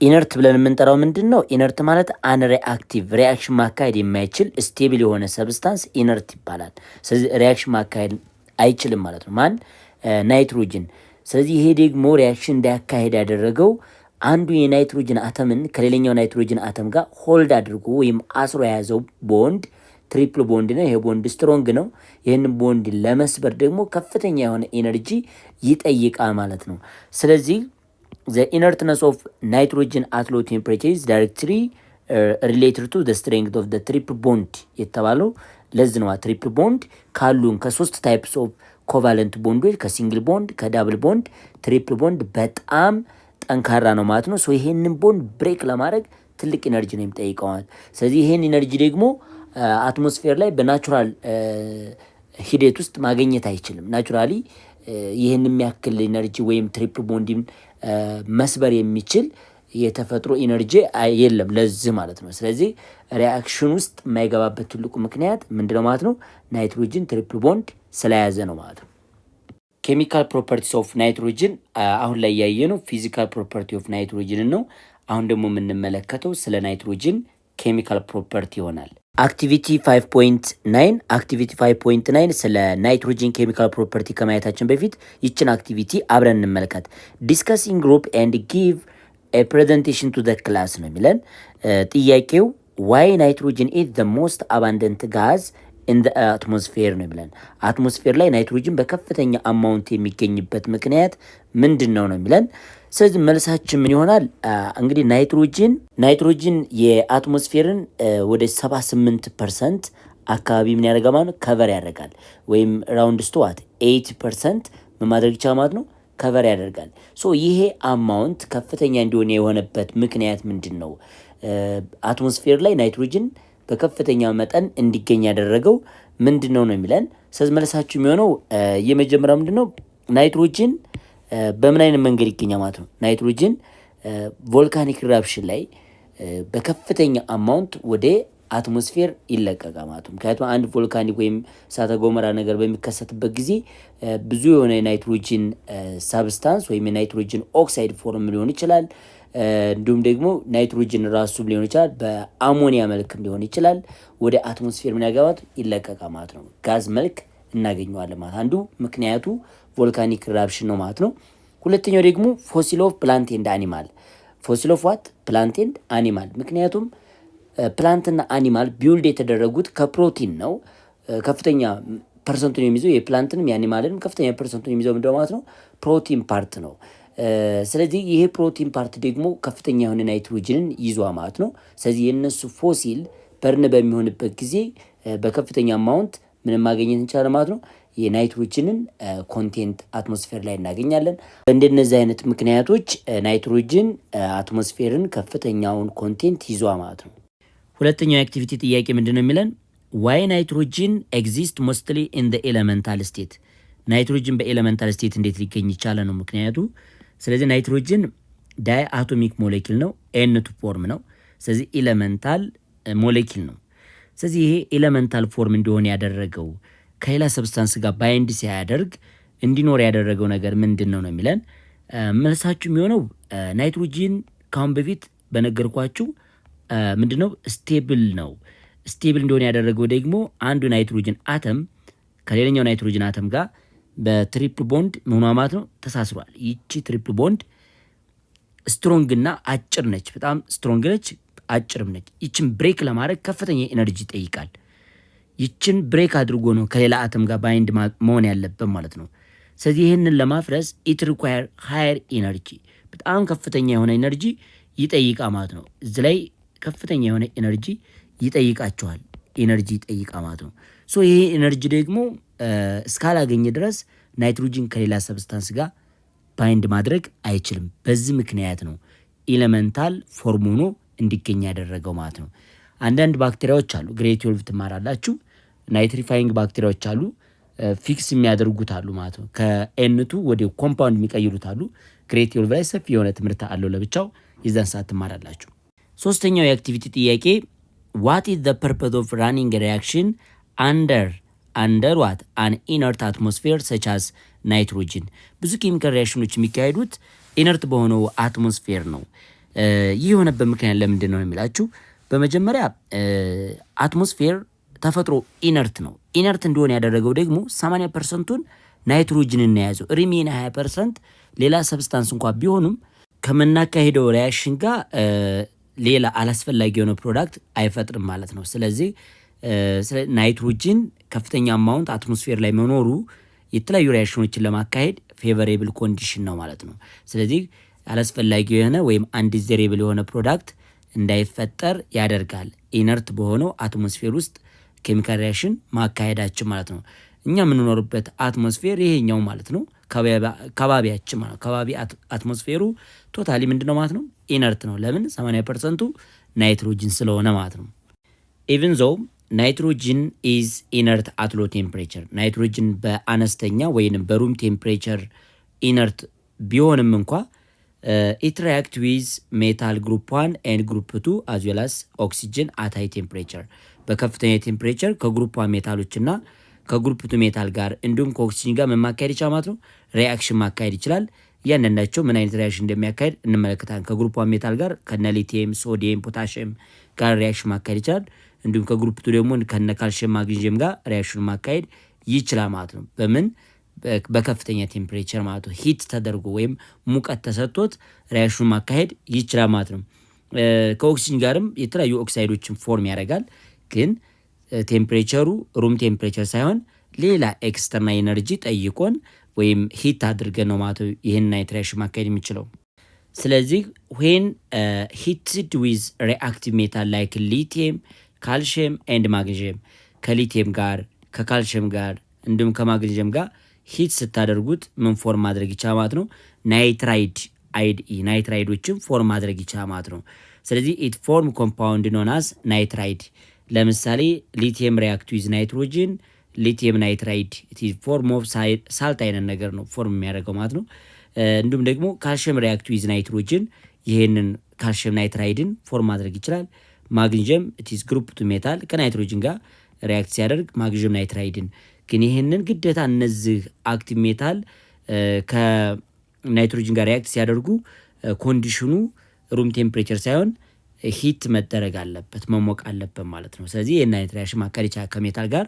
ኢነርት ብለን የምንጠራው ምንድን ነው? ኢነርት ማለት አንሪአክቲቭ ሪአክሽን ማካሄድ የማይችል ስቴብል የሆነ ሰብስታንስ ኢነርት ይባላል። ስለዚህ ሪአክሽን ማካሄድ አይችልም ማለት ነው ማን? ናይትሮጅን። ስለዚህ ይሄ ደግሞ ሪአክሽን እንዳያካሄድ ያደረገው አንዱ የናይትሮጅን አተምን ከሌላኛው ናይትሮጅን አተም ጋር ሆልድ አድርጎ ወይም አስሮ የያዘው ቦንድ ትሪፕል ቦንድ ነው። ይሄ ቦንድ ስትሮንግ ነው። ይህንን ቦንድ ለመስበር ደግሞ ከፍተኛ የሆነ ኤነርጂ ይጠይቃል ማለት ነው። ስለዚህ the inertness of nitrogen at low temperature is directly related to the strength of the triple bond የተባለው ለዚህ ነው። ትሪፕል ቦንድ ካሉን ከሶስት ታይፕስ ኦፍ ኮቫለንት ቦንዶች ከሲንግል ቦንድ ከዳብል ቦንድ ትሪፕል ቦንድ በጣም ጠንካራ ነው ማለት ነው። ሶ ይሄንን ቦንድ ብሬክ ለማድረግ ትልቅ ኢነርጂ ነው የሚጠይቀው ማለት። ስለዚህ ይሄን ኢነርጂ ደግሞ አትሞስፌር ላይ በናቹራል ሂደት ውስጥ ማግኘት አይችልም። ናቹራሊ ይህን የሚያክል ኢነርጂ ወይም ትሪፕል ቦንድን መስበር የሚችል የተፈጥሮ ኢነርጂ የለም ለዚህ ማለት ነው። ስለዚህ ሪአክሽን ውስጥ የማይገባበት ትልቁ ምክንያት ምንድነው ማለት ነው? ናይትሮጅን ትሪፕል ቦንድ ስለያዘ ነው ማለት ነው። ኬሚካል ፕሮፐርቲስ ኦፍ ናይትሮጅን አሁን ላይ ያየ ነው ፊዚካል ፕሮፐርቲ ኦፍ ናይትሮጅን ነው። አሁን ደግሞ የምንመለከተው ስለ ናይትሮጅን ኬሚካል ፕሮፐርቲ ይሆናል። አክቲቪቲ 5.9 አክቲቪቲ 5.9 ስለ ናይትሮጅን ኬሚካል ፕሮፐርቲ ከማየታችን በፊት ይችን አክቲቪቲ አብረን እንመልከት። ዲስከሲንግ ግሩፕ ኤንድ ጊቭ ኤ ፕሬዘንቴሽን ቱ ዘ ክላስ ነው የሚለን። ጥያቄው ዋይ ናይትሮጅን ኢዝ ዘ ሞስት አባንደንት ጋዝ ኢን ዘ አትሞስፌር ነው የሚለን። አትሞስፌር ላይ ናይትሮጅን በከፍተኛ አማውንት የሚገኝበት ምክንያት ምንድን ነው የሚለን። ስለዚህ መልሳችን ምን ይሆናል? እንግዲህ ናይትሮጅን የአትሞስፌርን ወደ 78% አካባቢ ምን ያደርጋል ማለት ነው? ከቨር ያደርጋል። ወይም ራውንድ ስቶዋት 80% ምን ማድረግ ይቻላል ማለት ነው? ከቨር ያደርጋል። ሶ ይሄ አማውንት ከፍተኛ እንዲሆን የሆነበት ምክንያት ምንድን ነው? አትሞስፌር ላይ ናይትሮጅን በከፍተኛ መጠን እንዲገኝ ያደረገው ምንድን ነው የሚለን። ስለዚህ መልሳችሁ የሚሆነው የመጀመሪያው ምንድን ነው? ናይትሮጅን በምን አይነት መንገድ ይገኛል ማለት ነው? ናይትሮጅን ቮልካኒክ ኢራፕሽን ላይ በከፍተኛ አማውንት ወደ አትሞስፌር ይለቀቃል ማለት ነው። ምክንያቱም አንድ ቮልካኒክ ወይም እሳተ ገሞራ ነገር በሚከሰትበት ጊዜ ብዙ የሆነ የናይትሮጅን ሳብስታንስ ወይም የናይትሮጅን ኦክሳይድ ፎርም ሊሆን ይችላል። እንዲሁም ደግሞ ናይትሮጅን ራሱ ሊሆን ይችላል፣ በአሞኒያ መልክም ሊሆን ይችላል። ወደ አትሞስፌር ምን ያገባት ይለቀቃል ማለት ነው። ጋዝ መልክ እናገኘዋለን ማለት አንዱ ምክንያቱ ቮልካኒክ ኢራፕሽን ነው ማለት ነው። ሁለተኛው ደግሞ ፎሲል ኦፍ ፕላንት ኤንድ አኒማል። ፎሲል ኦፍ ዋት? ፕላንት ኤንድ አኒማል። ምክንያቱም ፕላንትና አኒማል ቢውልድ የተደረጉት ከፕሮቲን ነው። ከፍተኛ ፐርሰንቱን የሚይዘው የፕላንትንም የአኒማልንም ከፍተኛ ፐርሰንቱን የሚይዘው ምንድነው ማለት ነው? ፕሮቲን ፓርት ነው። ስለዚህ ይሄ ፕሮቲን ፓርት ደግሞ ከፍተኛ የሆነ ናይትሮጅንን ይዟ ማለት ነው። ስለዚህ የነሱ ፎሲል በርን በሚሆንበት ጊዜ በከፍተኛ አማውንት ምንም ማግኘት እንችላለን ማለት ነው። የናይትሮጅንን ኮንቴንት አትሞስፌር ላይ እናገኛለን። በእንደነዚህ አይነት ምክንያቶች ናይትሮጅን አትሞስፌርን ከፍተኛውን ኮንቴንት ይዟ ማለት ነው። ሁለተኛው የአክቲቪቲ ጥያቄ ምንድን ነው የሚለን? ዋይ ናይትሮጅን ኤግዚስት ሞስትሊ ኢን ዘ ኤሌመንታል ስቴት። ናይትሮጅን በኤሌመንታል ስቴት እንዴት ሊገኝ ይቻለ ነው ምክንያቱ። ስለዚህ ናይትሮጅን ዳይ አቶሚክ ሞሌኪል ነው፣ ኤን2 ፎርም ነው። ስለዚህ ኤሌመንታል ሞሌኪል ነው። ስለዚህ ይሄ ኤሌመንታል ፎርም እንዲሆን ያደረገው ከሌላ ሰብስታንስ ጋር ባይንድ ሲያደርግ እንዲኖር ያደረገው ነገር ምንድን ነው የሚለን። መልሳችሁ የሚሆነው ናይትሮጂን ካሁን በፊት በነገርኳችሁ ምንድን ነው ስቴብል ነው። ስቴብል እንዲሆን ያደረገው ደግሞ አንዱ ናይትሮጅን አተም ከሌላኛው ናይትሮጅን አተም ጋር በትሪፕል ቦንድ መሆኗ ማለት ነው ተሳስሯል። ይቺ ትሪፕል ቦንድ ስትሮንግና አጭር ነች። በጣም ስትሮንግ ነች፣ አጭርም ነች። ይችን ብሬክ ለማድረግ ከፍተኛ ኤነርጂ ይጠይቃል። ይችን ብሬክ አድርጎ ነው ከሌላ አተም ጋር ባይንድ መሆን ያለበት ማለት ነው። ስለዚህ ይህንን ለማፍረስ ኢት ሪኳየር ሃየር ኤነርጂ፣ በጣም ከፍተኛ የሆነ ኤነርጂ ይጠይቃ ማለት ነው። እዚህ ላይ ከፍተኛ የሆነ ኤነርጂ ይጠይቃቸዋል። ኤነርጂ ይጠይቃ ማለት ነው። ሶ ይሄ ኤነርጂ ደግሞ እስካላገኘ ድረስ ናይትሮጅን ከሌላ ሰብስታንስ ጋር ባይንድ ማድረግ አይችልም። በዚህ ምክንያት ነው ኤሌመንታል ፎርም ሆኖ እንዲገኝ ያደረገው ማለት ነው። አንዳንድ ባክቴሪያዎች አሉ፣ ግሬድ 12 ትማራላችሁ። ናይትሪፋይንግ ባክቴሪያዎች አሉ፣ ፊክስ የሚያደርጉት አሉ ማለት ነው። ከኤንቱ ወደ ኮምፓውንድ የሚቀይሩት አሉ። ግሬድ 12 ላይ ሰፊ የሆነ ትምህርት አለው ለብቻው፣ የዛን ሰዓት ትማራላችሁ። ሶስተኛው የአክቲቪቲ ጥያቄ ዋት ኢዝ ዘ ፐርፐዝ ኦፍ ራኒንግ ሪያክሽን አንደር ዋት አን ኢነርት አትሞስፌር ሰች አዝ ናይትሮጅን። ብዙ ኬሚካል ሪያክሽኖች የሚካሄዱት ኢነርት በሆነው አትሞስፌር ነው። ይህ የሆነበት ምክንያት ለምንድን ነው የሚላችሁ፣ በመጀመሪያ አትሞስፌር ተፈጥሮ ኢነርት ነው። ኢነርት እንዲሆን ያደረገው ደግሞ 80%ቱን ናይትሮጅንን የያዘው፣ ሪሜን 20% ሌላ ሰብስታንስ እንኳ ቢሆኑም ከምናካሄደው ሪያክሽን ጋር ሌላ አላስፈላጊ የሆነ ፕሮዳክት አይፈጥርም ማለት ነው። ስለዚህ ናይትሮጅን ከፍተኛ አማውንት አትሞስፌር ላይ መኖሩ የተለያዩ ሪያክሽኖችን ለማካሄድ ፌቨሬብል ኮንዲሽን ነው ማለት ነው። ስለዚህ አላስፈላጊ የሆነ ወይም አንዲዘሬብል የሆነ ፕሮዳክት እንዳይፈጠር ያደርጋል ኢነርት በሆነው አትሞስፌር ውስጥ ኬሚካል ሪያክሽን ማካሄዳችን ማለት ነው። እኛ የምንኖርበት አትሞስፌር ይሄኛው ማለት ነው፣ ከባቢያችን ማለት ነው። ከባቢ አትሞስፌሩ ቶታሊ ምንድነው ማለት ነው? ኢነርት ነው። ለምን? 80% ናይትሮጅን ስለሆነ ማለት ነው። ኢቭን ዞ ናይትሮጅን ኢዝ ኢነርት አት ሎ ቴምፕሬቸር፣ ናይትሮጅን በአነስተኛ ወይንም በሩም ቴምፕሬቸር ኢነርት ቢሆንም እንኳ ኢት ሪያክት ዊዝ ሜታል ግሩፕ 1 ኤንድ ግሩፕ 2 አዝ ዌል አስ ኦክሲጅን አት ሃይ ቴምፕሬቸር፣ በከፍተኛ ቴምፕሬቸር ከግሩፕ 1 ሜታሎችና ከግሩፕ 2 ሜታል ጋር እንዲሁም ከኦክሲጅን ጋር ማካሄድ ይችላል ማለት ነው። ሪያክሽን ማካሄድ ይችላል። እያንዳንዳቸው ምን አይነት ሪያክሽን እንደሚያካሄድ እንመለከታለን። ከግሩፕ 1 ሜታል ጋር ከነ ሊቲየም፣ ሶዲየም፣ ፖታሽየም ጋር ሪያክሽን ማካሄድ ይችላል። እንዲሁም ከግሩፕ 2 ደግሞ ከነ ካልሽየም፣ ማግኒዥየም ጋር ሪያክሽን ማካሄድ ይችላል ማለት ነው። በምን? በከፍተኛ ቴምፕሬቸር ማለት ነው። ሂት ተደርጎ ወይም ሙቀት ተሰጥቶት ሪያክሽን ማካሄድ ይችላል ማለት ነው። ከኦክሲጅን ጋርም የተለያዩ ኦክሳይዶችን ፎርም ያደርጋል። ግን ቴምፕሬቸሩ ሩም ቴምፕሬቸር ሳይሆን ሌላ ኤክስተርናል ኤነርጂ ጠይቆን ወይም ሂት አድርገን ነው ማለት ይህን አይነት ሪያክሽን ማካሄድ የሚችለው። ስለዚህ ዌን ሂትድ ዊዝ ሪአክቲቭ ሜታል ላይክ ሊቲየም፣ ካልሽየም ኤንድ ማግኒዥየም፣ ከሊቲየም ጋር ከካልሽየም ጋር እንዲሁም ከማግኒዥየም ጋር ሂት ስታደርጉት ምን ፎርም ማድረግ ይቻላል ማለት ነው? ናይትራይድ ናይትራይዶችን ፎርም ማድረግ ይቻላል ማለት ነው። ስለዚህ ኢት ፎርም ኮምፓውንድ ኖን አዝ ናይትራይድ። ለምሳሌ ሊቲየም ሪያክት ዊዝ ናይትሮጅን፣ ሊቲየም ናይትራይድ ፎርም ኦፍ ሳልት አይነት ነገር ነው ፎርም የሚያደርገው ማለት ነው። እንዲሁም ደግሞ ካልሽየም ሪያክት ዊዝ ናይትሮጅን፣ ይህንን ካልሽየም ናይትራይድን ፎርም ማድረግ ይችላል። ማግኒዥየም ኢትስ ግሩፕ ቱ ሜታል ከናይትሮጅን ጋር ሪያክት ሲያደርግ ማግኒዥየም ናይትራይድን። ግን ይህንን ግዴታ እነዚህ አክቲቭ ሜታል ከናይትሮጅን ጋር ሪያክት ሲያደርጉ ኮንዲሽኑ ሩም ቴምፕሬቸር ሳይሆን ሂት መደረግ አለበት፣ መሞቅ አለበት ማለት ነው። ስለዚህ ይህን አይነት ሪያክሽን ማካሄድ ይቻላል ከሜታል ጋር።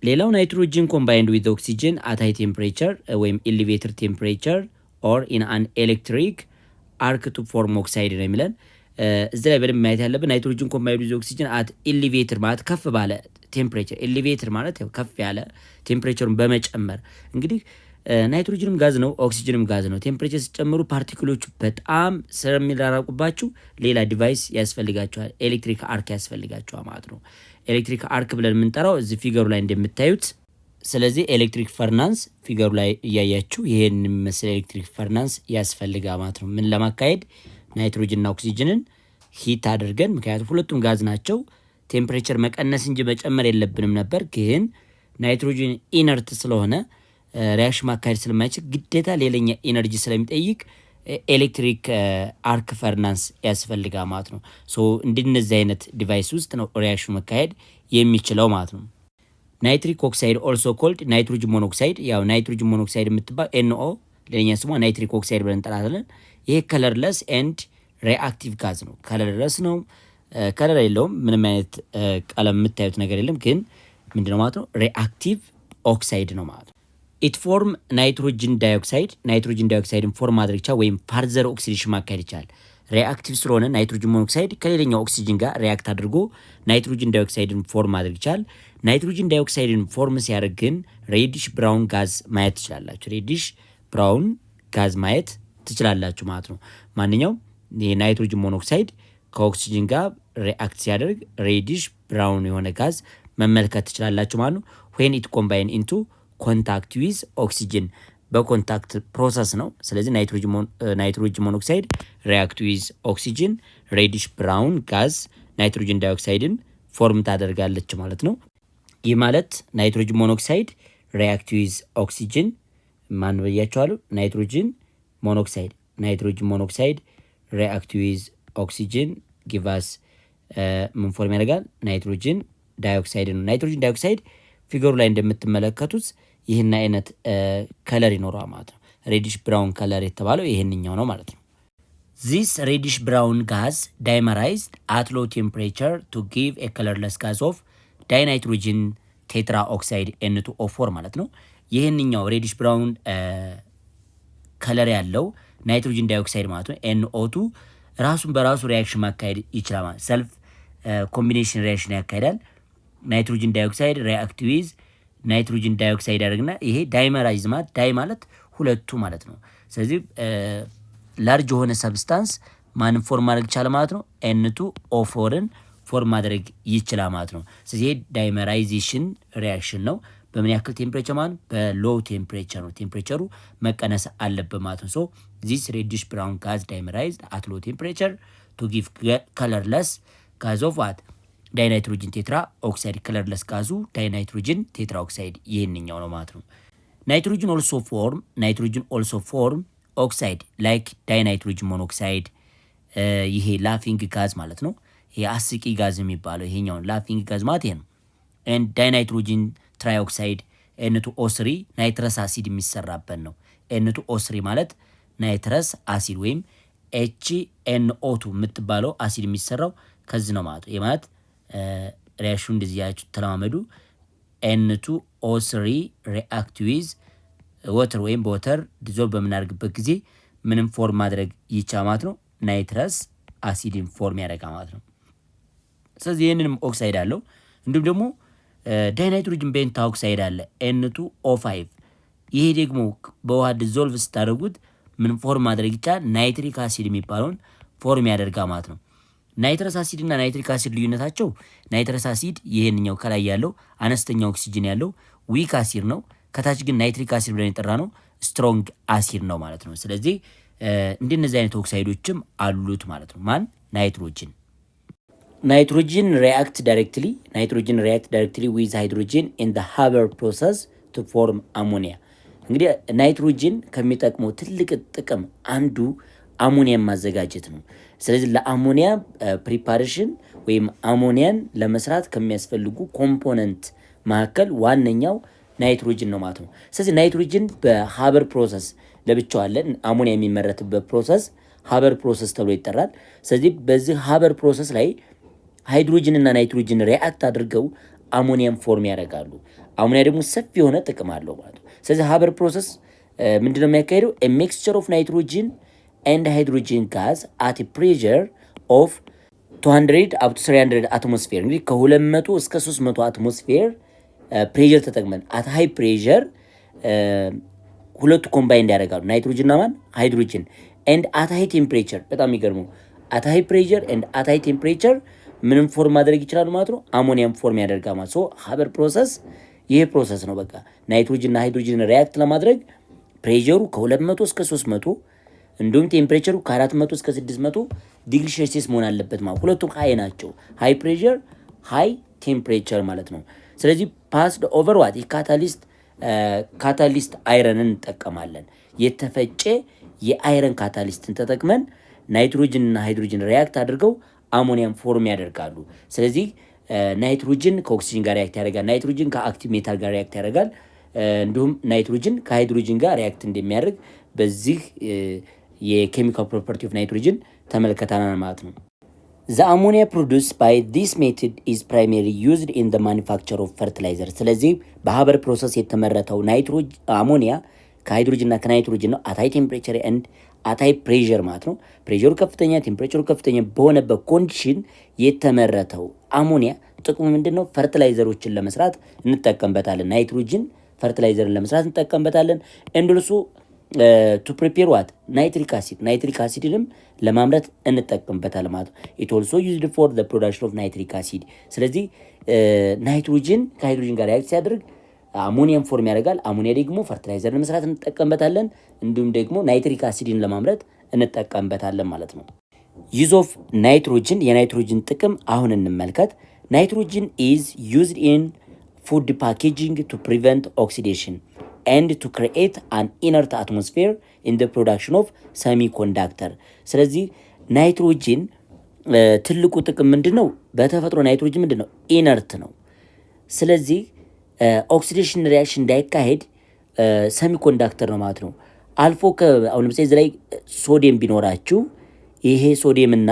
ሌላው ናይትሮጅን ኮምባይንድ ዊዝ ኦክሲጅን አት ሃይ ቴምፕሬቸር ወይም ኤሌቬትድ ቴምፕሬቸር ኦር ኢን አን ኤሌክትሪክ አርክ ቱ ፎርም ኦክሳይድ ነው የሚለን። እዚህ ላይ በደንብ ማየት ያለብን ናይትሮጅን ኮምባይንድ ዊዝ ኦክሲጅን አት ኤሌቬትድ ማለት ከፍ ባለ ቴምፕሬቸር፣ ኤሌቬትድ ማለት ከፍ ያለ ቴምፕሬቸሩን በመጨመር እንግዲህ ናይትሮጅንም ጋዝ ነው፣ ኦክሲጅንም ጋዝ ነው። ቴምፕሬቸር ሲጨምሩ ፓርቲክሎቹ በጣም ስለሚራራቁባችሁ ሌላ ዲቫይስ ያስፈልጋቸዋል፣ ኤሌክትሪክ አርክ ያስፈልጋቸዋል ማለት ነው። ኤሌክትሪክ አርክ ብለን የምንጠራው እዚህ ፊገሩ ላይ እንደምታዩት። ስለዚህ ኤሌክትሪክ ፈርናንስ ፊገሩ ላይ እያያችሁ ይሄን የሚመስል ኤሌክትሪክ ፈርናንስ ያስፈልጋል ማለት ነው። ምን ለማካሄድ? ናይትሮጅንና ኦክሲጅንን ሂት አድርገን፣ ምክንያቱም ሁለቱም ጋዝ ናቸው። ቴምፕሬቸር መቀነስ እንጂ መጨመር የለብንም ነበር። ግን ናይትሮጅን ኢነርት ስለሆነ ሪያክሽን ማካሄድ ስለማይችል ግዴታ ሌላኛ ኤነርጂ ስለሚጠይቅ ኤሌክትሪክ አርክ ፈርናንስ ያስፈልጋል ማለት ነው። ሶ እንደነዚህ አይነት ዲቫይስ ውስጥ ነው ሪያክሽን መካሄድ የሚችለው ማለት ነው። ናይትሪክ ኦክሳይድ ኦልሶ ኮልድ ናይትሮጅን ሞኖክሳይድ፣ ያው ናይትሮጅን ሞኖክሳይድ የምትባል ኤንኦ ሌላኛ ስሟ ናይትሪክ ኦክሳይድ ብለን እንጠራታለን። ይሄ ከለርለስ ኤንድ ሪአክቲቭ ጋዝ ነው። ከለርለስ ነው፣ ከለር የለውም፣ ምንም አይነት ቀለም የምታዩት ነገር የለም። ግን ምንድነው ማለት ነው? ሪአክቲቭ ኦክሳይድ ነው ማለት ነው። ኢት ፎርም ናይትሮጅን ዳይኦክሳይድ፣ ናይትሮጅን ዳይኦክሳይድን ፎርም ማድረግ ይቻላል ወይም ፋርዘር ኦክሲዴሽን ማካሄድ ይቻላል። ሪአክቲቭ ስለሆነ ናይትሮጅን ሞኖክሳይድ ከሌላኛው ኦክሲጅን ጋር ሪያክት አድርጎ ናይትሮጅን ዳይኦክሳይድን ፎርም ማድረግ ይቻላል። ናይትሮጅን ዳይኦክሳይድን ፎርም ሲያደርግ ግን ሬዲሽ ብራውን ጋዝ ማየት ትችላላችሁ። ሬዲሽ ብራውን ጋዝ ማየት ትችላላችሁ ማለት ነው። ማንኛውም የናይትሮጅን ሞኖክሳይድ ከኦክሲጅን ጋር ሪአክት ሲያደርግ ሬዲሽ ብራውን የሆነ ጋዝ መመልከት ትችላላችሁ ማለት ነው። ዌን ኢት ኮምባይን ኢንቱ ኮንታክት ዊዝ ኦክሲጅን፣ በኮንታክት ፕሮሰስ ነው። ስለዚህ ናይትሮጅን ሞኖክሳይድ ሪያክት ዊዝ ኦክሲጅን ሬዲሽ ብራውን ጋዝ ናይትሮጅን ዳይኦክሳይድን ፎርም ታደርጋለች ማለት ነው። ይህ ማለት ናይትሮጅን ሞኖክሳይድ ሪያክት ዊዝ ኦክሲጅን ማን ብያቸዋለሁ? ናይትሮጅን ሞኖክሳይድ ሪአክት ዊዝ ኦክሲጅን ጊቫስ ምን ፎርም ያደርጋል? ናይትሮጅን ዳይኦክሳይድ ነው። ናይትሮጅን ዳይኦክሳይድ ፊገሩ ላይ እንደምትመለከቱት ይህን አይነት ከለር ይኖረዋል ማለት ነው። ሬዲሽ ብራውን ከለር የተባለው ይህንኛው ነው ማለት ነው። ዚስ ሬዲሽ ብራውን ጋዝ ዳይመራይዝድ አት ሎ ቴምፕሬቸር ቱ ጊቭ ኤ ከለርለስ ጋዝ ኦፍ ዳይናይትሮጅን ቴትራ ኦክሳይድ N2O4 ማለት ነው። ይህንኛው ሬዲሽ ብራውን ከለር ያለው ናይትሮጅን ዳይኦክሳይድ ማለት ነው NO2 ራሱን በራሱ ሪያክሽን ማካሄድ ይችላል ማለት ሰልፍ ኮምቢኔሽን ሪያክሽን ያካሄዳል። ናይትሮጅን ዳይኦክሳይድ ሪአክት ዊዝ ናይትሮጅን ዳይኦክሳይድ ያደርግና ይሄ ዳይመራይዝ ማለት ዳይ ማለት ሁለቱ ማለት ነው። ስለዚህ ላርጅ የሆነ ሰብስታንስ ማንም ፎርም ማድረግ ይቻላል ማለት ነው N2O4ን ፎርም ማድረግ ይችላል ማለት ነው። ስለዚህ ዳይመራይዜሽን ሪያክሽን ነው። በምን ያክል ቴምፕሬቸር ማለት በሎው ቴምፕሬቸር ነው። ቴምፕሬቸሩ መቀነስ አለበት ማለት ነው። ሶ ዚስ ሬዲሽ ብራውን ጋዝ ዳይመራይዝድ አት ሎው ቴምፕሬቸር ቱ ጊቭ ከለርለስ ጋዝ ኦፍ ዋት ዳይናይትሮጅን ቴትራ ኦክሳይድ። ከለርለስ ጋዙ ዳይናይትሮጅን ቴትራ ኦክሳይድ ይህንኛው ነው ማለት ነው። ናይትሮጅን ኦልሶ ፎርም ኦክሳይድ ላይክ ዳይናይትሮጅን ሞኖክሳይድ ይሄ ላፊንግ ጋዝ ማለት ነው። ይሄ አስቂ ጋዝ የሚባለው ይሄኛውን ላፊንግ ጋዝ ማለት ይሄ ነው። ኤንድ ዳይናይትሮጅን ትራይኦክሳይድ N2O3 ናይትረስ አሲድ የሚሰራበት ነው። N2O3 ማለት ናይትረስ አሲድ ወይም HNO2 የምትባለው አሲድ የሚሰራው ከዚህ ነው ማለት ነው። ማለት ሪያክሽኑ እንደዚህ ያችሁ ተለማመዱ። N2O3 ሪአክት ዊዝ ወተር ወይም በወተር ዲዞልቭ በምናደርግበት ጊዜ ምንም ፎርም ማድረግ ይቻላል ማለት ነው። ናይትረስ አሲድን ፎርም ያደርጋ ማለት ነው። ስለዚህ ይህንንም ኦክሳይድ አለው። እንዲሁም ደግሞ ዳይናይትሮጅን ቤንታ ኦክሳይድ አለ N2O5። ይሄ ደግሞ በውሃ ዲዞልቭ ስታደርጉት ምንም ፎርም ማድረግ ይቻላል ናይትሪክ አሲድ የሚባለውን ፎርም ያደርጋ ማለት ነው። ናይትረስ አሲድ እና ናይትሪክ አሲድ ልዩነታቸው ናይትረስ አሲድ ይሄንኛው ከላይ ያለው አነስተኛ ኦክሲጅን ያለው ዊክ አሲድ ነው። ከታች ግን ናይትሪክ አሲድ ብለን የጠራ ነው ስትሮንግ አሲድ ነው ማለት ነው። ስለዚህ እንደነዚህ አይነት ኦክሳይዶችም አሉት ማለት ነው። ማን ናይትሮጅን ሪአክት ዳይሬክትሊ ዊዝ ሃይድሮጅን ኢን ዘ ሃበር ፕሮሰስ ቱ ፎርም አሞኒያ። እንግዲህ ናይትሮጅን ከሚጠቅመው ትልቅ ጥቅም አንዱ አሞኒያን ማዘጋጀት ነው። ስለዚህ ለአሞኒያ ፕሪፓሬሽን ወይም አሞኒያን ለመስራት ከሚያስፈልጉ ኮምፖነንት መካከል ዋነኛው ናይትሮጅን ነው ማለት ነው። ስለዚህ ናይትሮጅን በሃበር ፕሮሰስ ለብቻው አለ። አሞኒያ የሚመረትበት ፕሮሰስ ሃበር ፕሮሰስ ተብሎ ይጠራል። ስለዚህ በዚህ ሃበር ፕሮሰስ ላይ ሃይድሮጅን እና ናይትሮጅን ሪአክት አድርገው አሞኒያን ፎርም ያደርጋሉ። አሞኒያ ደግሞ ሰፊ የሆነ ጥቅም አለው ማለት ነው። ስለዚህ ሃበር ፕሮሰስ ምንድነው የሚያካሄደው? ሚክስቸር ኦፍ ናይትሮጅን ኤንድ ሃይድሮጅን ጋዝ አት ፕሬሸር ኦፍ 200 አፕ ቱ 300 አትሞስፌር። እንግዲህ ከ200 እስከ 300 አትሞስፌር ፕሬሸር ተጠቅመን አት ሃይ ፕሬሸር ሁለቱ ኮምባይንድ ያደርጋሉ ናይትሮጅን እና ሃይድሮጅን ኤንድ አት ሃይ ቴምፕሬቸር። በጣም የሚገርመው አት ሃይ ፕሬሸር ኤንድ አት ሃይ ቴምፕሬቸር ምንም ፎርም ማድረግ ይችላሉ ማለት ነው። አሞኒያም ፎርም ያደርጋል ማለት ነው። ሃበር ፕሮሰስ ይሄ ፕሮሰስ ነው። በቃ ናይትሮጅን እና ሃይድሮጅን ሪአክት ለማድረግ ፕሬሸሩ ከ200 እስከ 300 እንዲሁም ቴምፕሬቸሩ ከ400 እስከ 600 ዲግሪ ሴልሲየስ መሆን አለበት ማለት ሁለቱም ሃይ ናቸው። ሃይ ፕሬሸር ሃይ ቴምፕሬቸር ማለት ነው። ስለዚህ ፓስድ ኦቨር ዋት ካታሊስት አይረንን እንጠቀማለን። የተፈጨ የአይረን ካታሊስትን ተጠቅመን ናይትሮጅን እና ሃይድሮጅን ሪአክት አድርገው አሞኒያም ፎርም ያደርጋሉ። ስለዚህ ናይትሮጅን ከኦክሲጅን ጋር ሪአክት ያደርጋል። ናይትሮጅን ከአክቲቭ ሜታል ጋር ሪአክት ያደርጋል። እንዲሁም ናይትሮጅን ከሃይድሮጅን ጋር ሪአክት እንደሚያደርግ በዚህ የኬሚካል ፕሮፐርቲ ኦፍ ናይትሮጅን ተመልከተናል ማለት ነው። The ammonia produced by this method is primarily used in the manufacture of fertilizer። ስለዚህ በሃበር ፕሮሰስ የተመረተው አሞኒያ ከሃይድሮጅን እና ከናይትሮጅን ነው። አታይ ቴምፕሬቸር ኤንድ አታይ ፕሬሸር ማለት ነው። ፕሬሸሩ ከፍተኛ ቴምፕሬቸሩ ከፍተኛ በሆነበት ኮንዲሽን የተመረተው አሞኒያ ጥቅሙ ምንድነው? ፈርቲላይዘሮችን ለመስራት እንጠቀምበታለን። ናይትሮጅን ፈርቲላይዘርን ለመስራት እንጠቀምበታለን። እንድልሱ ቱ ፕሪፔር ዋት ናይትሪክ አሲድንም ለማምረት እንጠቀምበታለን ማለት ነው። ኢት ኦልሶ ዩዝድ ፎር ዘ ፕሮዳክሽን ኦፍ ናይትሪክ አሲድ። ስለዚህ ናይትሮጅን ከሃይድሮጅን ጋር ሪአክት ሲያደርግ አሞኒየም ፎርም ያደርጋል። አሞኒያ ደግሞ ፈርቲላይዘር ለመስራት እንጠቀምበታለን። እንዲሁም ደግሞ ናይትሪክ አሲድን ለማምረት እንጠቀምበታለን ማለት ነው። ዩዝ ኦፍ ናይትሮጅን፣ የናይትሮጅን ጥቅም አሁን እንመልከት። ናይትሮጅን ኢዝ ዩዝድ ኢን ፉድ ፓኬጂንግ ቱ ፕሪቨንት ኦክሲዴሽን and to create an inert atmosphere in the production of semiconductor። ስለዚህ ናይትሮጅን ትልቁ ጥቅም ምንድነው? በተፈጥሮ ናይትሮጅን ምንድነው? ኢነርት ነው። ስለዚህ ኦክሲዴሽን ሪአክሽን እንዳይካሄድ ሰሚኮንዳክተር ነው ማለት ነው። አልፎ አሁን ለምሳሌ እዚህ ላይ ሶዲየም ቢኖራችሁ ይሄ ሶዲየም እና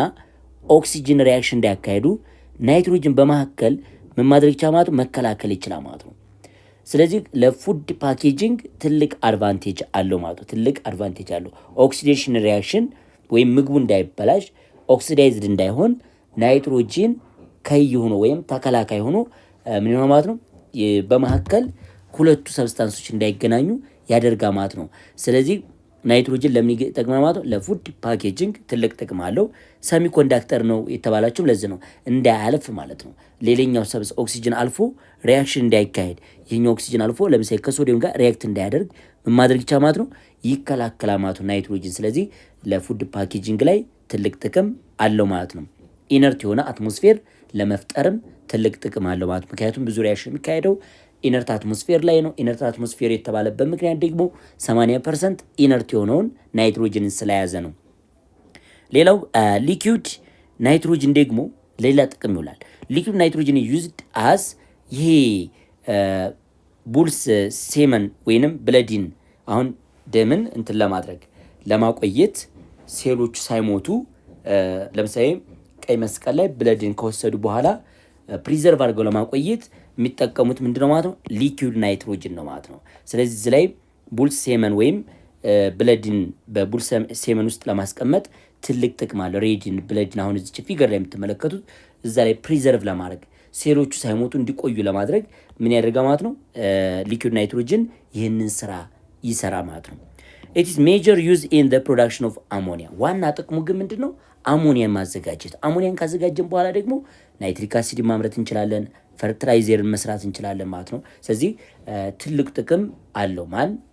ኦክሲጅን ሪአክሽን እንዳያካሄዱ ናይትሮጅን በመካከል ምን ማድረግ ይችላል ማለት ነው? መከላከል ይችላል ማለት ነው። ስለዚህ ለፉድ ፓኬጂንግ ትልቅ አድቫንቴጅ አለው ማለት ነው። ትልቅ አድቫንቴጅ አለው። ኦክሲዴሽን ሪያክሽን ወይም ምግቡ እንዳይበላሽ ኦክሲዳይዝድ እንዳይሆን ናይትሮጂን ከይ ሆኖ ወይም ተከላካይ ሆኖ ምን ይሆናል ማለት ነው በመካከል ሁለቱ ሰብስታንሶች እንዳይገናኙ ያደርጋ ማለት ነው። ስለዚህ ናይትሮጅን ለምን ይጠቅማል ማለት ነው? ለፉድ ፓኬጂንግ ትልቅ ጥቅም አለው። ሰሚ ኮንዳክተር ነው የተባላቸው ለዚህ ነው፣ እንዳያልፍ ማለት ነው። ሌላኛው ሰብስ ኦክሲጅን አልፎ ሪያክሽን እንዳይካሄድ ይህኛው ኦክሲጅን አልፎ ለምሳሌ ከሶዲየም ጋር ሪያክት እንዳያደርግ ምን ማድረግ ይቻላል ማለት ነው? ይከላከላል ማለት ነው ናይትሮጅን። ስለዚህ ለፉድ ፓኬጂንግ ላይ ትልቅ ጥቅም አለው ማለት ነው። ኢነርት የሆነ አትሞስፌር ለመፍጠርም ትልቅ ጥቅም አለው ማለት ነው። ምክንያቱም ብዙ ሪያክሽን የሚካሄደው ኢነርት አትሞስፌር ላይ ነው። ኢነርት አትሞስፌር የተባለበት ምክንያት ደግሞ 80% ኢነርት የሆነውን ናይትሮጅንን ስለያዘ ነው። ሌላው ሊኩዊድ ናይትሮጅን ደግሞ ሌላ ጥቅም ይውላል። ሊኩዊድ ናይትሮጅን ዩዝድ አስ ይሄ ቡልስ ሴመን ወይንም ብለዲን አሁን ደምን እንትን ለማድረግ ለማቆየት ሴሎቹ ሳይሞቱ ለምሳሌ ቀይ መስቀል ላይ ብለዲን ከወሰዱ በኋላ ፕሪዘርቭ አድርገው ለማቆየት የሚጠቀሙት ምንድነው ማለት ነው? ሊኩዊድ ናይትሮጅን ነው ማለት ነው። ስለዚህ እዚህ ላይ ቡልስ ሴመን ወይም ብለድን በቡልስ ሴመን ውስጥ ለማስቀመጥ ትልቅ ጥቅም አለ። ሬድን ብለድን አሁን እዚች ፊገር ላይ የምትመለከቱት እዛ ላይ ፕሪዘርቭ ለማድረግ ሴሎቹ ሳይሞቱ እንዲቆዩ ለማድረግ ምን ያደርጋ ማለት ነው? ሊኩዊድ ናይትሮጅን ይህንን ስራ ይሰራ ማለት ነው። ኢት ኢዝ ሜጀር ዩዝ ኢን ዘ ፕሮዳክሽን ኦፍ አሞኒያ። ዋና ጥቅሙ ግን ምንድን ነው? አሞኒያን ማዘጋጀት። አሞኒያን ካዘጋጀን በኋላ ደግሞ ናይትሪክ አሲድ ማምረት እንችላለን፣ ፈርትላይዘርን መስራት እንችላለን ማለት ነው። ስለዚህ ትልቅ ጥቅም አለው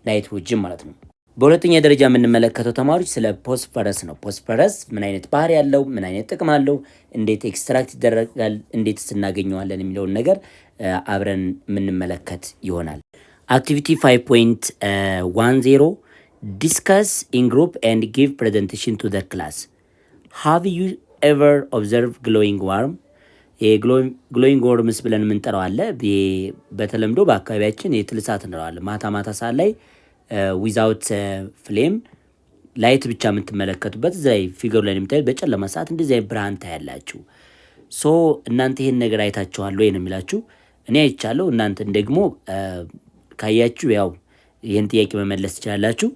ናይትሮጅን ማለት ነው። በሁለተኛ ደረጃ የምንመለከተው ተማሪዎች ስለ ፎስፈረስ ነው። ፎስፈረስ ምን አይነት ባህሪ ያለው፣ ምን አይነት ጥቅም አለው፣ እንዴት ኤክስትራክት ይደረጋል፣ እንዴት እናገኘዋለን የሚለውን ነገር አብረን የምንመለከት ይሆናል። አክቲቪቲ 5.10 ዲስከስ ኢን ግሩፕ ኤንድ ጊቭ ፕሬዘንቴሽን ቱ ዘ ክላስ። ሃቭ ዩ ኤቨር ኦብዘርቭ ግሎዊንግ ዋርም? ግሎዊንግ ወርምስ ብለን የምንጠራው አለ። በተለምዶ በአካባቢያችን የትል እሳት እንለዋለን። ማታ ማታ ሰዓት ላይ ዊዛውት ፍሌም ላይት ብቻ የምትመለከቱበት እዛ ላይ ፊገሩ ላይ የምታዩት በጨለማ ሰዓት እንደዚህ አይነት ብርሃን ታያላችሁ። ሶ እናንተ ይሄን ነገር አይታችኋል ወይ ነው የሚላችሁ። እኔ አይቻለሁ። እናንተን ደግሞ ካያችሁ ያው ይህን ጥያቄ መመለስ ትችላላችሁ።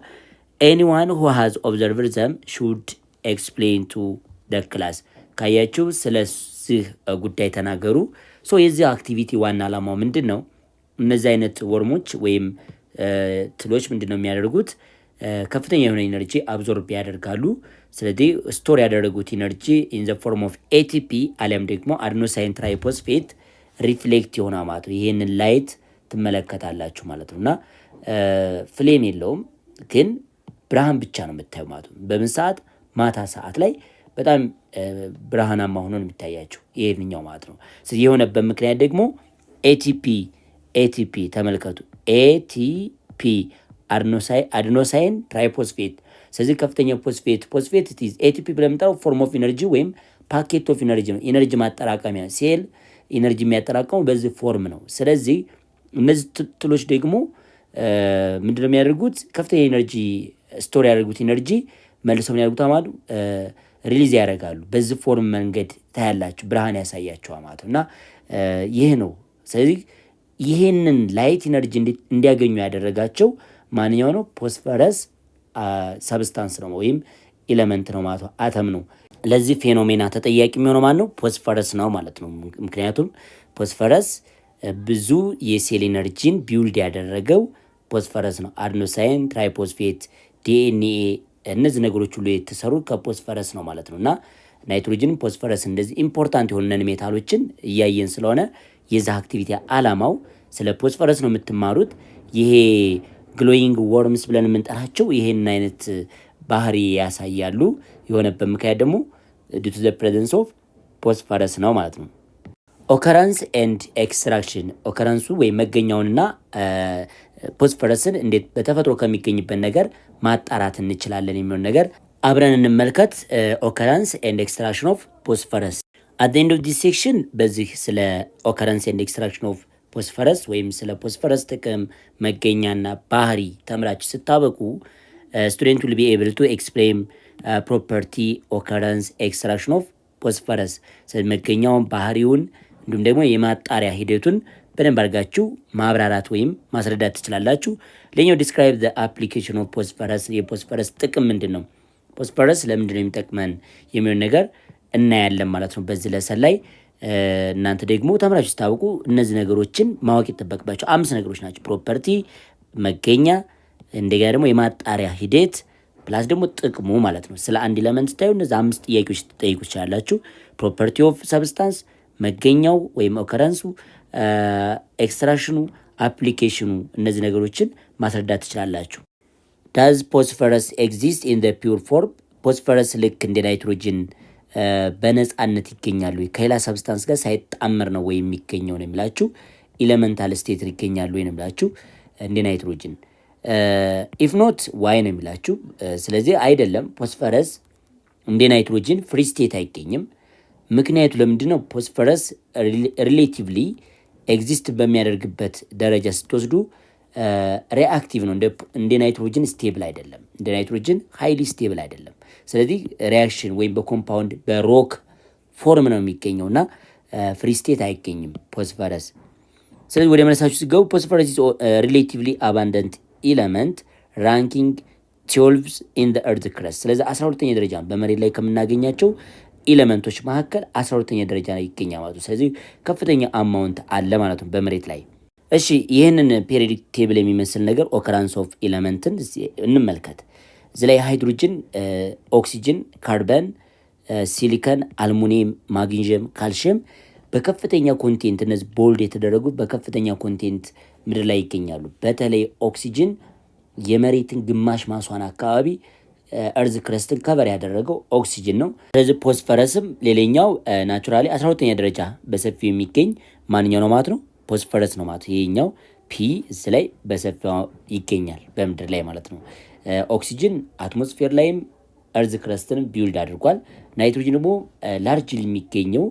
ኤኒዋን ሁ ሃዝ ኦብዘርቭድ ዘም ሹድ ኤክስፕሌን ቱ ደ ክላስ። ካያችሁ ስለዚህ ጉዳይ ተናገሩ። ሶ የዚህ አክቲቪቲ ዋና ዓላማው ምንድን ነው? እነዚህ አይነት ወርሞች ወይም ትሎች ምንድን ነው የሚያደርጉት? ከፍተኛ የሆነ ኢነርጂ አብዞርብ ያደርጋሉ። ስለዚህ ስቶር ያደረጉት ኢነርጂ ኢን ዘ ፎርም ኦፍ ኤቲፒ አሊያም ደግሞ አድኖሳይን ትራይፎስፌት ሪፍሌክት የሆነ ማለት ነው። ይህንን ላይት ትመለከታላችሁ ማለት ነው። እና ፍሌም የለውም ግን ብርሃን ብቻ ነው የምታዩ ማለት ነው። በምን ሰዓት? ማታ ሰዓት ላይ በጣም ብርሃናማ ሆኖ ነው የሚታያቸው ይሄንኛው ማለት ነው። ስለዚህ የሆነበት ምክንያት ደግሞ ኤቲፒ ተመልከቱ። ኤቲፒ አድኖሳይን ትራይፎስፌት። ስለዚህ ከፍተኛ ፎስፌት ኤቲፒ ብለን የምንጠራው ፎርም ኦፍ ኢነርጂ ወይም ፓኬት ኦፍ ኢነርጂ ነው። ኢነርጂ ማጠራቀሚያ ሴል ኢነርጂ የሚያጠራቀሙ በዚህ ፎርም ነው። ስለዚህ እነዚህ ትሎች ደግሞ ምንድነው የሚያደርጉት? ከፍተኛ ኢነርጂ ስቶር ያደርጉት ኢነርጂ መልሰው ምን ያደርጉት ማለት ሪሊዝ ያደርጋሉ። በዚህ ፎርም መንገድ ታያላችሁ፣ ብርሃን ያሳያቸዋል ማለት ነው። እና ይህ ነው። ስለዚህ ይህንን ላይት ኢነርጂ እንዲያገኙ ያደረጋቸው ማንኛው ነው? ፎስፈረስ ሰብስታንስ ነው ወይም ኤሌመንት ነው ማለት ነው፣ አተም ነው። ለዚህ ፌኖሜና ተጠያቂ የሚሆነው ማን ነው? ፎስፈረስ ነው ማለት ነው። ምክንያቱም ፎስፈረስ ብዙ የሴል ኢነርጂን ቢውልድ ያደረገው ፎስፈረስ ነው። አድኖሳይን ትራይፎስፌት፣ ዲኤንኤ እነዚህ ነገሮች ሁሉ የተሰሩ ከፎስፈረስ ነው ማለት ነው። እና ናይትሮጅን፣ ፎስፈረስ እንደዚህ ኢምፖርታንት የሆኑ ነን ሜታሎችን እያየን ስለሆነ የዛ አክቲቪቲ አላማው ስለ ፎስፈረስ ነው የምትማሩት። ይሄ ግሎይንግ ወርምስ ብለን የምንጠራቸው ይሄን አይነት ባህሪ ያሳያሉ። የሆነበት ምክንያት ደግሞ ዲቱ ዘ ፕሬዘንስ ኦፍ ፎስፈረስ ነው ማለት ነው። ኦከረንስ ኤንድ ኤክስትራክሽን። ኦከረንሱ ወይም መገኛውንና ፎስፈረስን እንዴት በተፈጥሮ ከሚገኝበት ነገር ማጣራት እንችላለን የሚሆን ነገር አብረን እንመልከት። ኦከረንስ ኤንድ ኤክስትራክሽን ኦፍ ፎስፈረስ አት ኤንድ ኦፍ ዲስ ሴክሽን። በዚህ ስለ ኦከረንስ ኤንድ ኤክስትራክሽን ኦፍ ፎስፈረስ ወይም ስለ ፎስፈረስ ጥቅም መገኛና ባህሪ ተምራችሁ ስታበቁ ስቱደንት ዊል ቢ ኤብል ቱ ኤክስፕሌን ፕሮፐርቲ ኦከረንስ ኤክስትራክሽን ኦፍ ፎስፈረስ። መገኛውን ባህሪውን እንዲሁም ደግሞ የማጣሪያ ሂደቱን በደንብ አድርጋችሁ ማብራራት ወይም ማስረዳት ትችላላችሁ። ሌላኛው ዲስክራይብ ዘ አፕሊኬሽን ኦፍ ፎስፈረስ፣ የፎስፈረስ ጥቅም ምንድን ነው፣ ፎስፈረስ ለምንድን ነው የሚጠቅመን የሚሆን ነገር እናያለን ማለት ነው በዚህ ለሰን ላይ። እናንተ ደግሞ ተምራችሁ ስታውቁ እነዚህ ነገሮችን ማወቅ ይጠበቅባቸው። 5 ነገሮች ናቸው። ፕሮፐርቲ መገኛ፣ እንደገና ደግሞ የማጣሪያ ሂደት ፕላስ ደግሞ ጥቅሙ ማለት ነው። ስለ አንድ ኤለመንት ስታዩ እነዚህ 5 ጥያቄዎች ትጠይቁ ትችላላችሁ። ፕሮፐርቲ ኦፍ ሰብስታንስ፣ መገኛው ወይም ኦከረንሱ፣ ኤክስትራክሽኑ፣ አፕሊኬሽኑ፣ እነዚህ ነገሮችን ማስረዳት ትችላላችሁ። ዳዝ ፎስፈረስ ኤግዚስት ኢን ዘ ፒውር ፎርም፣ ፎስፈረስ ልክ እንደ ናይትሮጅን በነፃነት ይገኛሉ ከሌላ ሰብስታንስ ጋር ሳይጣመር ነው ወይ የሚገኘው ነው የሚላችሁ። ኤሌመንታል ስቴት ይገኛሉ ወይ ነው የሚላችሁ እንደ ናይትሮጅን። ኢፍ ኖት ዋይ ነው የሚላችሁ። ስለዚህ አይደለም፣ ፎስፈረስ እንደ ናይትሮጅን ፍሪ ስቴት አይገኝም። ምክንያቱ ለምንድን ነው? ፎስፈረስ ሪሌቲቭሊ ኤግዚስት በሚያደርግበት ደረጃ ስትወስዱ ሪአክቲቭ ነው። እንደ ናይትሮጅን ስቴብል አይደለም። እንደ ናይትሮጅን ሃይሊ ስቴብል አይደለም። ስለዚህ ሪያክሽን ወይም በኮምፓውንድ በሮክ ፎርም ነው የሚገኘው እና ፍሪ ስቴት አይገኝም ፎስፈረስ። ስለዚህ ወደ መለሳችሁ ሲገቡ ፎስፈረስ ኢዝ ሪሌቲቭሊ አባንደንት ኤለመንት ራንኪንግ 12 ኢን ዘ ኤርዝ ክረስት። ስለዚህ 12ኛ ደረጃ በመሬት ላይ ከምናገኛቸው ኤለመንቶች መካከል 12ኛ ደረጃ ላይ ይገኛል ማለት ነው። ስለዚህ ከፍተኛ አማውንት አለ ማለት ነው በመሬት ላይ። እሺ ይህንን ፔሪዮዲክ ቴብል የሚመስል ነገር ኦከራንስ ኦፍ ኤለመንትን እንመልከት። እዚህ ላይ ሃይድሮጅን፣ ኦክሲጅን፣ ካርበን፣ ሲሊከን፣ አልሙኒየም፣ ማግኒዥየም፣ ካልሽየም በከፍተኛ ኮንቴንት እነዚህ ቦልድ የተደረጉ በከፍተኛ ኮንቴንት ምድር ላይ ይገኛሉ። በተለይ ኦክሲጅን የመሬትን ግማሽ ማሷን አካባቢ እርዝ ክረስትን ከቨር ያደረገው ኦክሲጅን ነው። ስለዚህ ፎስፈረስም ሌላኛው ናቹራሊ 12ኛ ደረጃ በሰፊው የሚገኝ ማንኛው ነው ማለት ነው? ፎስፈረስ ነው ማለት። ይሄኛው ፒ እዚህ ላይ በሰፊው ይገኛል በምድር ላይ ማለት ነው። ኦክሲጅን አትሞስፌር ላይም እርዝ ክረስትን ቢውልድ አድርጓል። ናይትሮጅን ደግሞ ላርጅሊ የሚገኘው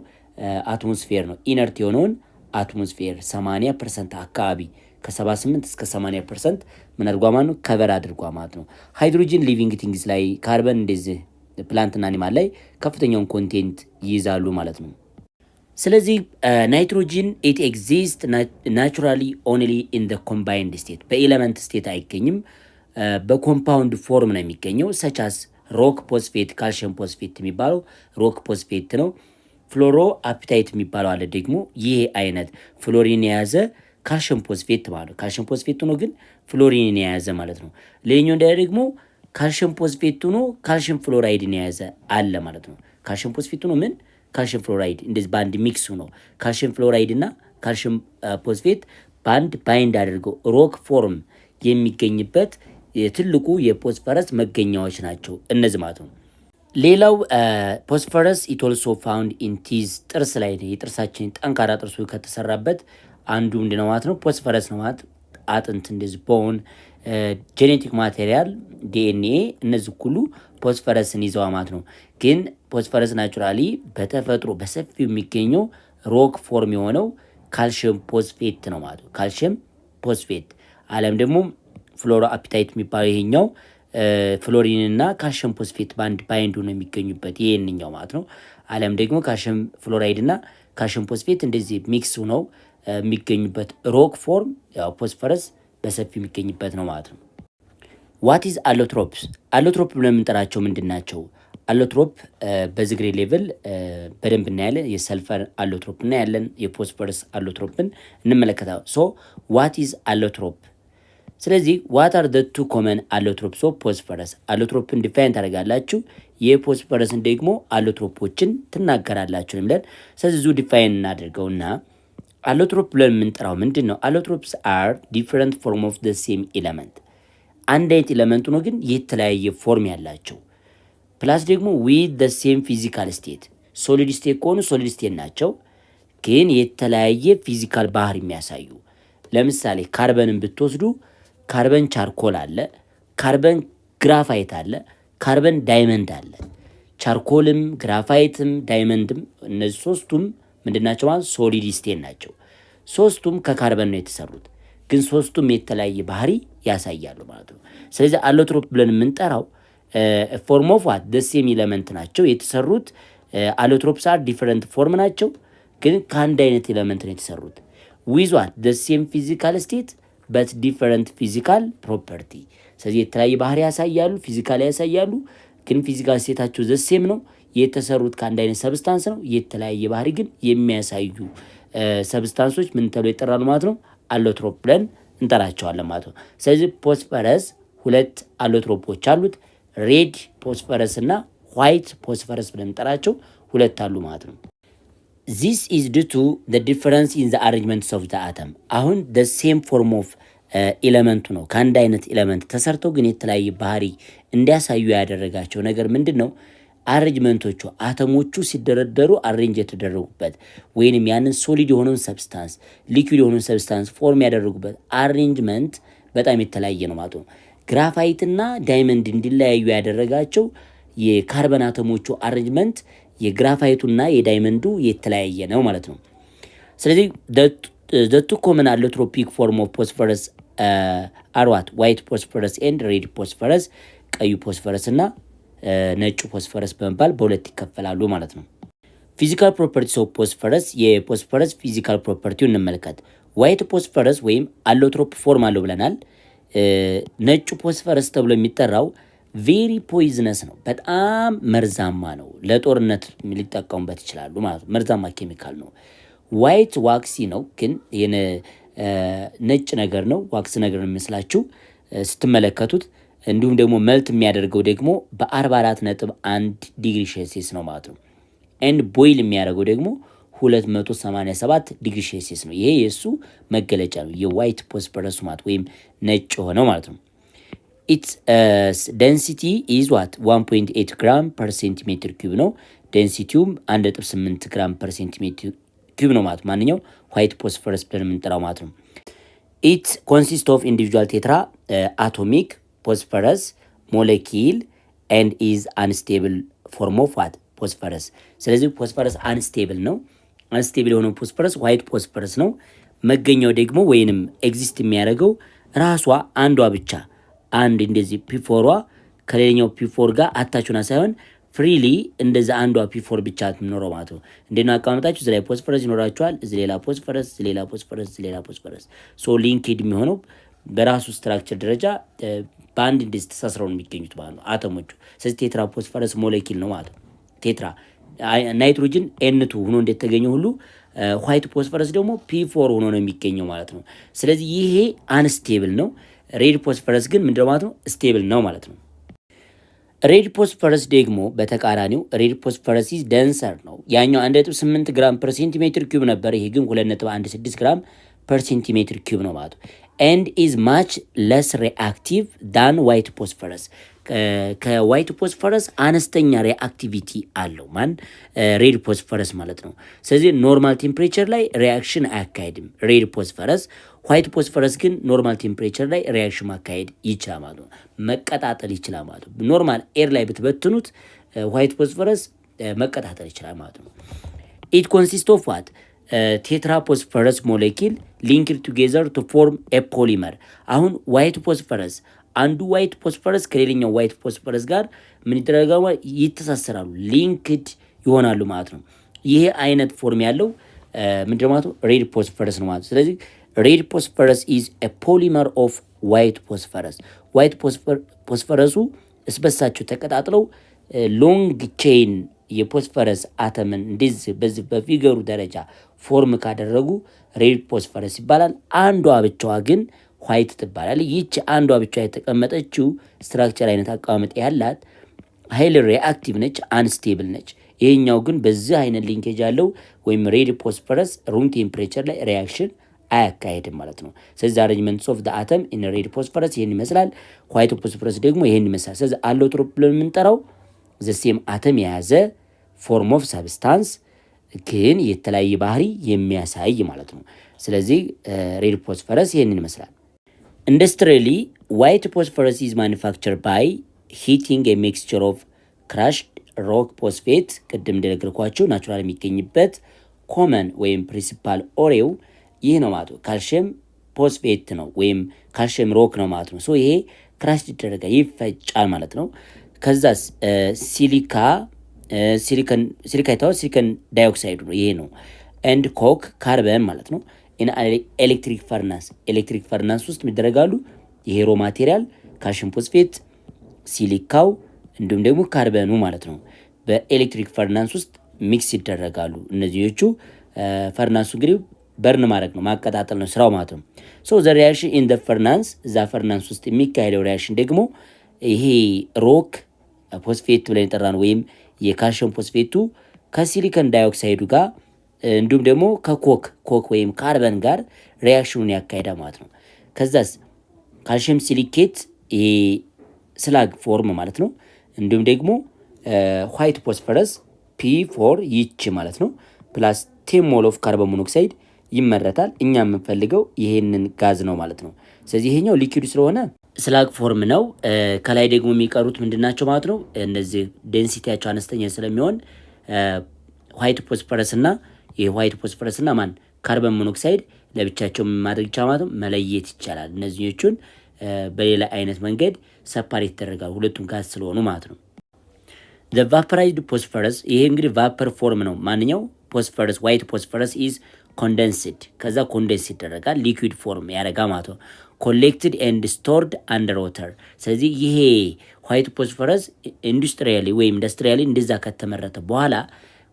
አትሞስፌር ነው። ኢነርት የሆነውን አትሞስፌር 80% አካባቢ ከ78 እስከ 80% ምን አድርጓ ማለት ነው? ከቨር አድርጓ ማለት ነው። ሃይድሮጅን ሊቪንግ ቲንግስ ላይ፣ ካርበን እንደዚህ ፕላንትና አኒማል ላይ ከፍተኛውን ኮንቴንት ይይዛሉ ማለት ነው። ስለዚህ ናይትሮጅን ኢት ኤግዚስት ናቹራሊ ኦንሊ ኢን ዘ ኮምባይንድ ስቴት፣ በኤለመንት ስቴት አይገኝም። በኮምፓውንድ ፎርም ነው የሚገኘው። ሰቻስ ሮክ ፖስፌት፣ ካልሽየም ፖስፌት የሚባለው ሮክ ፖስፌት ነው። ፍሎሮ አፒታይት የሚባለው አለ ደግሞ ይሄ አይነት ፍሎሪን የያዘ ካልሽየም ፖስፌት ማለት ካልሽየም ፖስፌት ሆኖ ግን ፍሎሪን የያዘ ማለት ነው። ሌላኛው እንዳያ ደግሞ ካልሽየም ፖስፌት ሆኖ ካልሽየም ፍሎራይድን የያዘ አለ ማለት ነው። ካልሽየም ፖስፌት ሆኖ ምን ካልሽየም ፍሎራይድ እንደዚህ በአንድ ሚክስ ሆኖ ካልሽየም ፍሎራይድ እና ካልሽየም ፖስፌት በአንድ ባይንድ አድርገው ሮክ ፎርም የሚገኝበት የትልቁ የፎስፈረስ መገኛዎች ናቸው እነዚህ ማለት ነው። ሌላው ፎስፈረስ ኢት ኦልሶ ፋውንድ ኢን ቲዝ፣ ጥርስ ላይ ነው። የጥርሳችን ጠንካራ ጥርሱ ከተሰራበት አንዱ ምንድነው ማለት ነው? ፎስፈረስ ነው ማለት። አጥንት እንደዚህ ቦን፣ ጄኔቲክ ማቴሪያል ዲኤንኤ፣ እነዚህ ሁሉ ፎስፈረስን ይዘዋ ማለት ነው። ግን ፎስፈረስ ናቹራሊ በተፈጥሮ በሰፊው የሚገኘው ሮክ ፎርም የሆነው ካልሽየም ፖስፌት ነው ማለት ነው። ካልሽየም ፖስፌት አለም ደግሞ ፍሎሮ አፒታይት የሚባለው ይሄኛው ፍሎሪንና ካልሽየም ፖስፌት ባንድ ባይንዱ ነው የሚገኙበት ይሄንኛው ማለት ነው። አለም ደግሞ ካልሽየም ፍሎራይድና ካልሽየም ፖስፌት እንደዚህ ሚክስ ነው የሚገኙበት ሮክ ፎርም ያው ፎስፈረስ በሰፊው የሚገኝበት ነው ማለት ነው። ዋት ኢዝ አሎትሮፕስ? አሎትሮፕ ብለን የምንጠራቸው ምንድን ናቸው? አሎትሮፕ በዚህ ግሬድ ሌቭል በደንብ እናያለን። የሰልፈር አሎትሮፕ እናያለን። የፎስፈረስ አሎትሮፕን እንመለከታለን። ሶ ዋት ኢዝ አሎትሮፕ? ስለዚህ ዋት አር ዘ ቱ ኮመን አሎትሮፕስ ኦፍ ፎስፈረስ? አሎትሮፕን ዲፋይን ታደርጋላችሁ፣ የፎስፈረስን ደግሞ አሎትሮፖችን ትናገራላችሁ ብለን ስለዚህ ዙ ዲፋይን እናደርገውና አሎትሮፕ ብለን የምንጠራው ምንድን ነው? አሎትሮፕስ አር ዲፈረንት ፎርም ኦፍ ዘ ሴም ኤለመንት፣ አንድ አይነት ኤለመንት ነው ግን የተለያየ ፎርም ያላቸው ፕላስ ደግሞ ዊዝ ዘ ሴም ፊዚካል ስቴት። ሶሊድ ስቴት ከሆኑ ሶሊድ ስቴት ናቸው ግን የተለያየ ፊዚካል ባህር የሚያሳዩ። ለምሳሌ ካርበንን ብትወስዱ ካርበን ቻርኮል አለ፣ ካርበን ግራፋይት አለ፣ ካርበን ዳይመንድ አለ። ቻርኮልም ግራፋይትም ዳይመንድም እነዚህ ሶስቱም ምንድናቸው ማለት ሶሊድ ስቴት ናቸው። ሶስቱም ከካርበን ነው የተሰሩት ግን ሶስቱም የተለያየ ባህሪ ያሳያሉ ማለት ነው። ስለዚህ አሎትሮፕ ብለን የምንጠራው ፎርም ኦፍ ዋት ዘ ሴም ኤለመንት ናቸው የተሰሩት። አሎትሮፕስ አር ዲፈረንት ፎርም ናቸው ግን ከአንድ አይነት ኤለመንት ነው የተሰሩት። ዊዝ ዋት ዘ ሴም ፊዚካል ስቴት በት ዲፈረንት ፊዚካል ፕሮፐርቲ። ስለዚህ የተለያየ ባህሪ ያሳያሉ፣ ፊዚካል ያሳያሉ፣ ግን ፊዚካል ስቴታቸው ዘ ሴም ነው። የተሰሩት ከአንድ አይነት ሰብስታንስ ነው። የተለያየ ባህሪ ግን የሚያሳዩ ሰብስታንሶች ምን ተብሎ ይጠራሉ ማለት ነው? አሎትሮፕ ብለን እንጠራቸዋለን ማለት ነው። ስለዚህ ፎስፈረስ ሁለት አሎትሮፖች አሉት። ሬድ ፎስፈረስ እና ዋይት ፎስፈረስ ብለን እንጠራቸው ሁለት አሉ ማለት ነው። ዚስ ኢዝ ዱ ቱ ዘ ዲፈረንስ ኢን ዘ አሬንጅመንትስ ኦፍ ዘ አተም። አሁን ዘ ሴም ፎርም ኦፍ ኤለመንቱ ነው። ከአንድ አይነት ኤለመንት ተሰርተው ግን የተለያየ ባህሪ እንዲያሳዩ ያደረጋቸው ነገር ምንድን ነው? አሬንጅመንቶቹ አተሞቹ ሲደረደሩ አሬንጅ የተደረጉበት ወይንም ያንን ሶሊድ የሆነውን ሰብስታንስ ሊኩዊድ የሆነውን ሰብስታንስ ፎርም ያደረጉበት አሬንጅመንት በጣም የተለያየ ነው ማለት ነው። ግራፋይትና ዳይመንድ እንዲለያዩ ያደረጋቸው የካርበን አተሞቹ አሬንጅመንት የግራፋይቱና የዳይመንዱ የተለያየ ነው ማለት ነው። ስለዚህ ዘ ቱ ኮመን አሎትሮፒክ ፎርም ኦፍ ፎስፈረስ አርዋት ዋይት ፎስፈረስ ኤንድ ሬድ ፎስፈረስ፣ ቀዩ ፎስፈረስ እና ነጩ ፎስፈረስ በመባል በሁለት ይከፈላሉ ማለት ነው። ፊዚካል ፕሮፐርቲስ ኦፍ ፎስፈረስ፣ የፎስፈረስ ፊዚካል ፕሮፐርቲው እንመልከት። ዋይት ፎስፈረስ ወይም አሎትሮፕ ፎርም አለው ብለናል። ነጩ ፎስፈረስ ተብሎ የሚጠራው ቬሪ ፖይዝነስ ነው፣ በጣም መርዛማ ነው። ለጦርነት ሊጠቀሙበት ይችላሉ ማለት ነው። መርዛማ ኬሚካል ነው። ዋይት ዋክሲ ነው፣ ግን ነጭ ነገር ነው፣ ዋክስ ነገር ነው የሚመስላችሁ ስትመለከቱት። እንዲሁም ደግሞ መልት የሚያደርገው ደግሞ በ44.1 ዲግሪ ሴልሲየስ ነው ማለት ነው። ኤንድ ቦይል የሚያደርገው ደግሞ 287 ዲግሪ ሴልሲየስ ነው። ይሄ የእሱ መገለጫ ነው፣ የዋይት ፎስፈረስ ማለት ወይም ነጭ ሆነው ማለት ነው። ኢትስ ደንሲቲ ኢዝ ዋት 1.8 ግራም ፐር ሴንቲሜትር ኪዩብ ነው። ደንሲቲውም 1.8 ግራም ፐር ሴንቲሜትር ኪዩብ ነው ማለት ማንኛው ዋይት ፎስፈረስ ብለን የምንጠራው ማለት ነው። ኢት ኮንሲስት ኦፍ ኢንዲቪጁዋል ቴትራ አቶሚክ ፎስፈረስ ሞለኪል ኤንድ ኢዝ አንስቴብል ፎርም ኦፍ ዋት ፎስፈረስ። ስለዚህ ፎስፈረስ አንስቴብል ነው። አንስቴብል የሆነው ፎስፈረስ ዋይት ፎስፈረስ ነው። መገኛው ደግሞ ወይንም ኤግዚስት የሚያደርገው ራሷ አንዷ ብቻ አንድ እንደዚህ ፒፎሯ ከሌላኛው ፒፎር ጋር አታችሁና ሳይሆን ፍሪሊ እንደዛ አንዷ ፒፎር ብቻ የምኖረው ማለት ነው። እንዴት ነው አቀማመጣችሁ? እዚህ ላይ ፎስፈረስ ይኖራችኋል፣ እዚህ ሌላ ፎስፈረስ፣ እዚህ ሌላ ፎስፈረስ፣ እዚህ ሌላ ፎስፈረስ። ሶ ሊንክድ የሚሆነው በራሱ ስትራክቸር ደረጃ በአንድ እንደዚህ ተሳስረው ነው የሚገኙት ማለት ነው አተሞቹ። ስለዚህ ቴትራ ፎስፈረስ ሞለኪል ነው ማለት ነው። ቴትራ ናይትሮጅን ኤን2 ሆኖ እንደተገኘ ሁሉ ዋይት ፎስፈረስ ደግሞ ፒ4 ሆኖ ነው የሚገኘው ማለት ነው። ስለዚህ ይሄ አንስቴብል ነው። ሬድ ፎስፈረስ ግን ምንድነው ማለት ነው? ስቴብል ነው ማለት ነው። ሬድ ፎስፈረስ ደግሞ በተቃራኒው ሬድ ፎስፈረስ ደንሰር ነው። ያኛው 1.8 ግራም ፐር ሴንቲሜትር ኪዩብ ነበር። ይሄ ግን 2.16 ግራም ፐር ሴንቲሜትር ኪዩብ ነው ማለት ነው። ኤንድ ኢዝ ማች ለስ ሪአክቲቭ ዳን ዋይት ፎስፈረስ። ከዋይት ፎስፈረስ አነስተኛ ሪአክቲቪቲ አለው ማን? ሬድ ፎስፈረስ ማለት ነው። ስለዚህ ኖርማል ቴምፕሬቸር ላይ ሪያክሽን አያካሄድም ሬድ ፎስፈረስ። ዋይት ፎስፈረስ ግን ኖርማል ቴምፕሬቸር ላይ ሪያክሽን ማካሄድ ይችላል ማለት ነው። መቀጣጠል ይችላል ማለት ነው። ኖርማል ኤር ላይ ብትበትኑት ዋይት ፎስፈረስ መቀጣጠል ይችላል ማለት ነው። ኢት ኮንሲስት ኦፍ ዋት ቴትራ ፎስፈረስ ሞለኪል ሊንክድ ቱጌዘር ቱ ፎርም ኤ ፖሊመር። አሁን ዋይት ፎስፈረስ አንዱ ዋይት ፎስፈረስ ከሌላኛው ዋይት ፎስፈረስ ጋር ምን ይደረጋሉ? ይተሳሰራሉ፣ ሊንክድ ይሆናሉ ማለት ነው። ይሄ አይነት ፎርም ያለው ምንድን ማለት ነው? ሬድ ፎስፈረስ ነው ማለት ነው። ስለዚህ ሬድ ፎስፈረስ ኢዝ ኤ ፖሊመር ኦፍ ዋይት ፎስፈረስ። ዋይት ፎስፈረሱ እስበሳቸው ተቀጣጥለው ሎንግ ቼይን የፎስፈረስ አተምን እንደዚህ በዚህ በፊገሩ ደረጃ ፎርም ካደረጉ ሬድ ፎስፈረስ ይባላል። አንዷ ብቻዋ ግን ዋይት ትባላለች። ይህች አንዷ ብቻ የተቀመጠችው ስትራክቸር አይነት አቀማመጥ ያላት ሀይል ሪአክቲቭ ነች፣ አንስቴብል ነች። ይሄኛው ግን በዚህ አይነት ሊንኬጅ ያለው ወይም ሬድ ፎስፈረስ ሩም ቴምፕሬቸር ላይ ሪያክሽን አያካሄድም ማለት ነው። ስለዚህ አሬንጅመንትስ ኦፍ ዘ አተም ኢን ሬድ ፎስፈረስ ይሄን ይመስላል። ዋይት ፎስፈረስ ደግሞ ይሄን ይመስላል። ስለዚህ አሎትሮፕ ብለን የምንጠራው ዘ ሴም አተም የያዘ ፎርም ኦፍ ሰብስታንስ ግን የተለያየ ባህሪ የሚያሳይ ማለት ነው። ስለዚህ ሬድ ፎስፈረስ ይሄንን ይመስላል። ኢንዱስትሪያሊ ዋይት ፎስፈረስ ኢዝ ማኒፋክቸር ባይ ሂቲንግ ኤ ሚክስቸር ኦፍ ክራሽድ ሮክ ፎስፌት። ቅድም እንደነገርኳችሁ ናቹራል የሚገኝበት ኮመን ወይም ፕሪንሲፓል ኦሬው ይህ ነው ማለት ነው። ካልሽየም ፎስፌት ነው ወይም ካልሽየም ሮክ ነው ማለት ነው። ሶ ይሄ ክራሽ ይደረጋል፣ ይፈጫል ማለት ነው። ከዛስ ሲሊከን ይታወቅ ሲሊከን ዳይኦክሳይድ ነው ይሄ ነው። ኤንድ ኮክ ካርበን ማለት ነው። ኢን ኤሌክትሪክ ፈርናስ ኤሌክትሪክ ፈርናስ ውስጥ ይደረጋሉ። ይሄ ሮ ማቴሪያል ካልሽየም ፎስፌት፣ ሲሊካው እንዲሁም ደግሞ ካርበኑ ማለት ነው በኤሌክትሪክ ፈርናንስ ውስጥ ሚክስ ይደረጋሉ። እነዚህዎቹ ፈርናንሱ እንግዲህ በርን ማድረግ ነው ማቀጣጠል ነው ስራው ማለት ነው። ሶ ዘ ሪያክሽን ኢን ዘ ፈርናንስ እዛ ፈርናንስ ውስጥ የሚካሄደው ሪያክሽን ደግሞ ይሄ ሮክ ፎስፌት ብለን የጠራነው ወይም የካልሽየም ፎስፌቱ ከሲሊከን ዳይኦክሳይዱ ጋር እንዲሁም ደግሞ ከኮክ ወይም ካርበን ጋር ሪያክሽኑን ያካሄዳል ማለት ነው። ከዛስ ካልሽየም ሲሊኬት ይሄ ስላግ ፎርም ማለት ነው። እንዲሁም ደግሞ ዋይት ፎስፈረስ P4 ይች ማለት ነው ፕላስ 10 ሞል ኦፍ ካርቦን ሞኖክሳይድ ይመረታል። እኛ የምንፈልገው ይሄንን ጋዝ ነው ማለት ነው። ስለዚህ ይሄኛው ሊኩዊድ ስለሆነ ስላግ ፎርም ነው። ከላይ ደግሞ የሚቀሩት ምንድናቸው ማለት ነው? እነዚህ ዴንሲቲያቸው አነስተኛ ስለሚሆን ዋይት ፎስፈረስ እና የዋይት ፎስፈረስ እና ካርቦን ሞኖክሳይድ ለብቻቸው ማድረግ ይቻላል ማለት ነው፣ መለየት ይቻላል። እነዚህኞቹን በሌላ አይነት መንገድ ሰፓሬት ይደረጋል ሁለቱም ጋዝ ስለሆኑ ማለት ነው። the vaporized phosphorus ይሄ እንግዲህ ቫፐር ፎርም ነው። ማንኛው ፎስፈረስ ዋይት ፎስፈረስ ኢዝ ኮንደንስድ ከዛ ኮንደንስ ይደረጋል ሊኩዊድ ፎርም ያደረጋ ማለት ነው። ኮሌክትድ ኤንድ ስቶርድ አንደር ዋተር። ስለዚህ ይሄ ዋይት ፎስፈረስ ኢንዱስትሪያሊ ወይም ኢንዱስትሪያሊ እንደዛ ከተመረተ በኋላ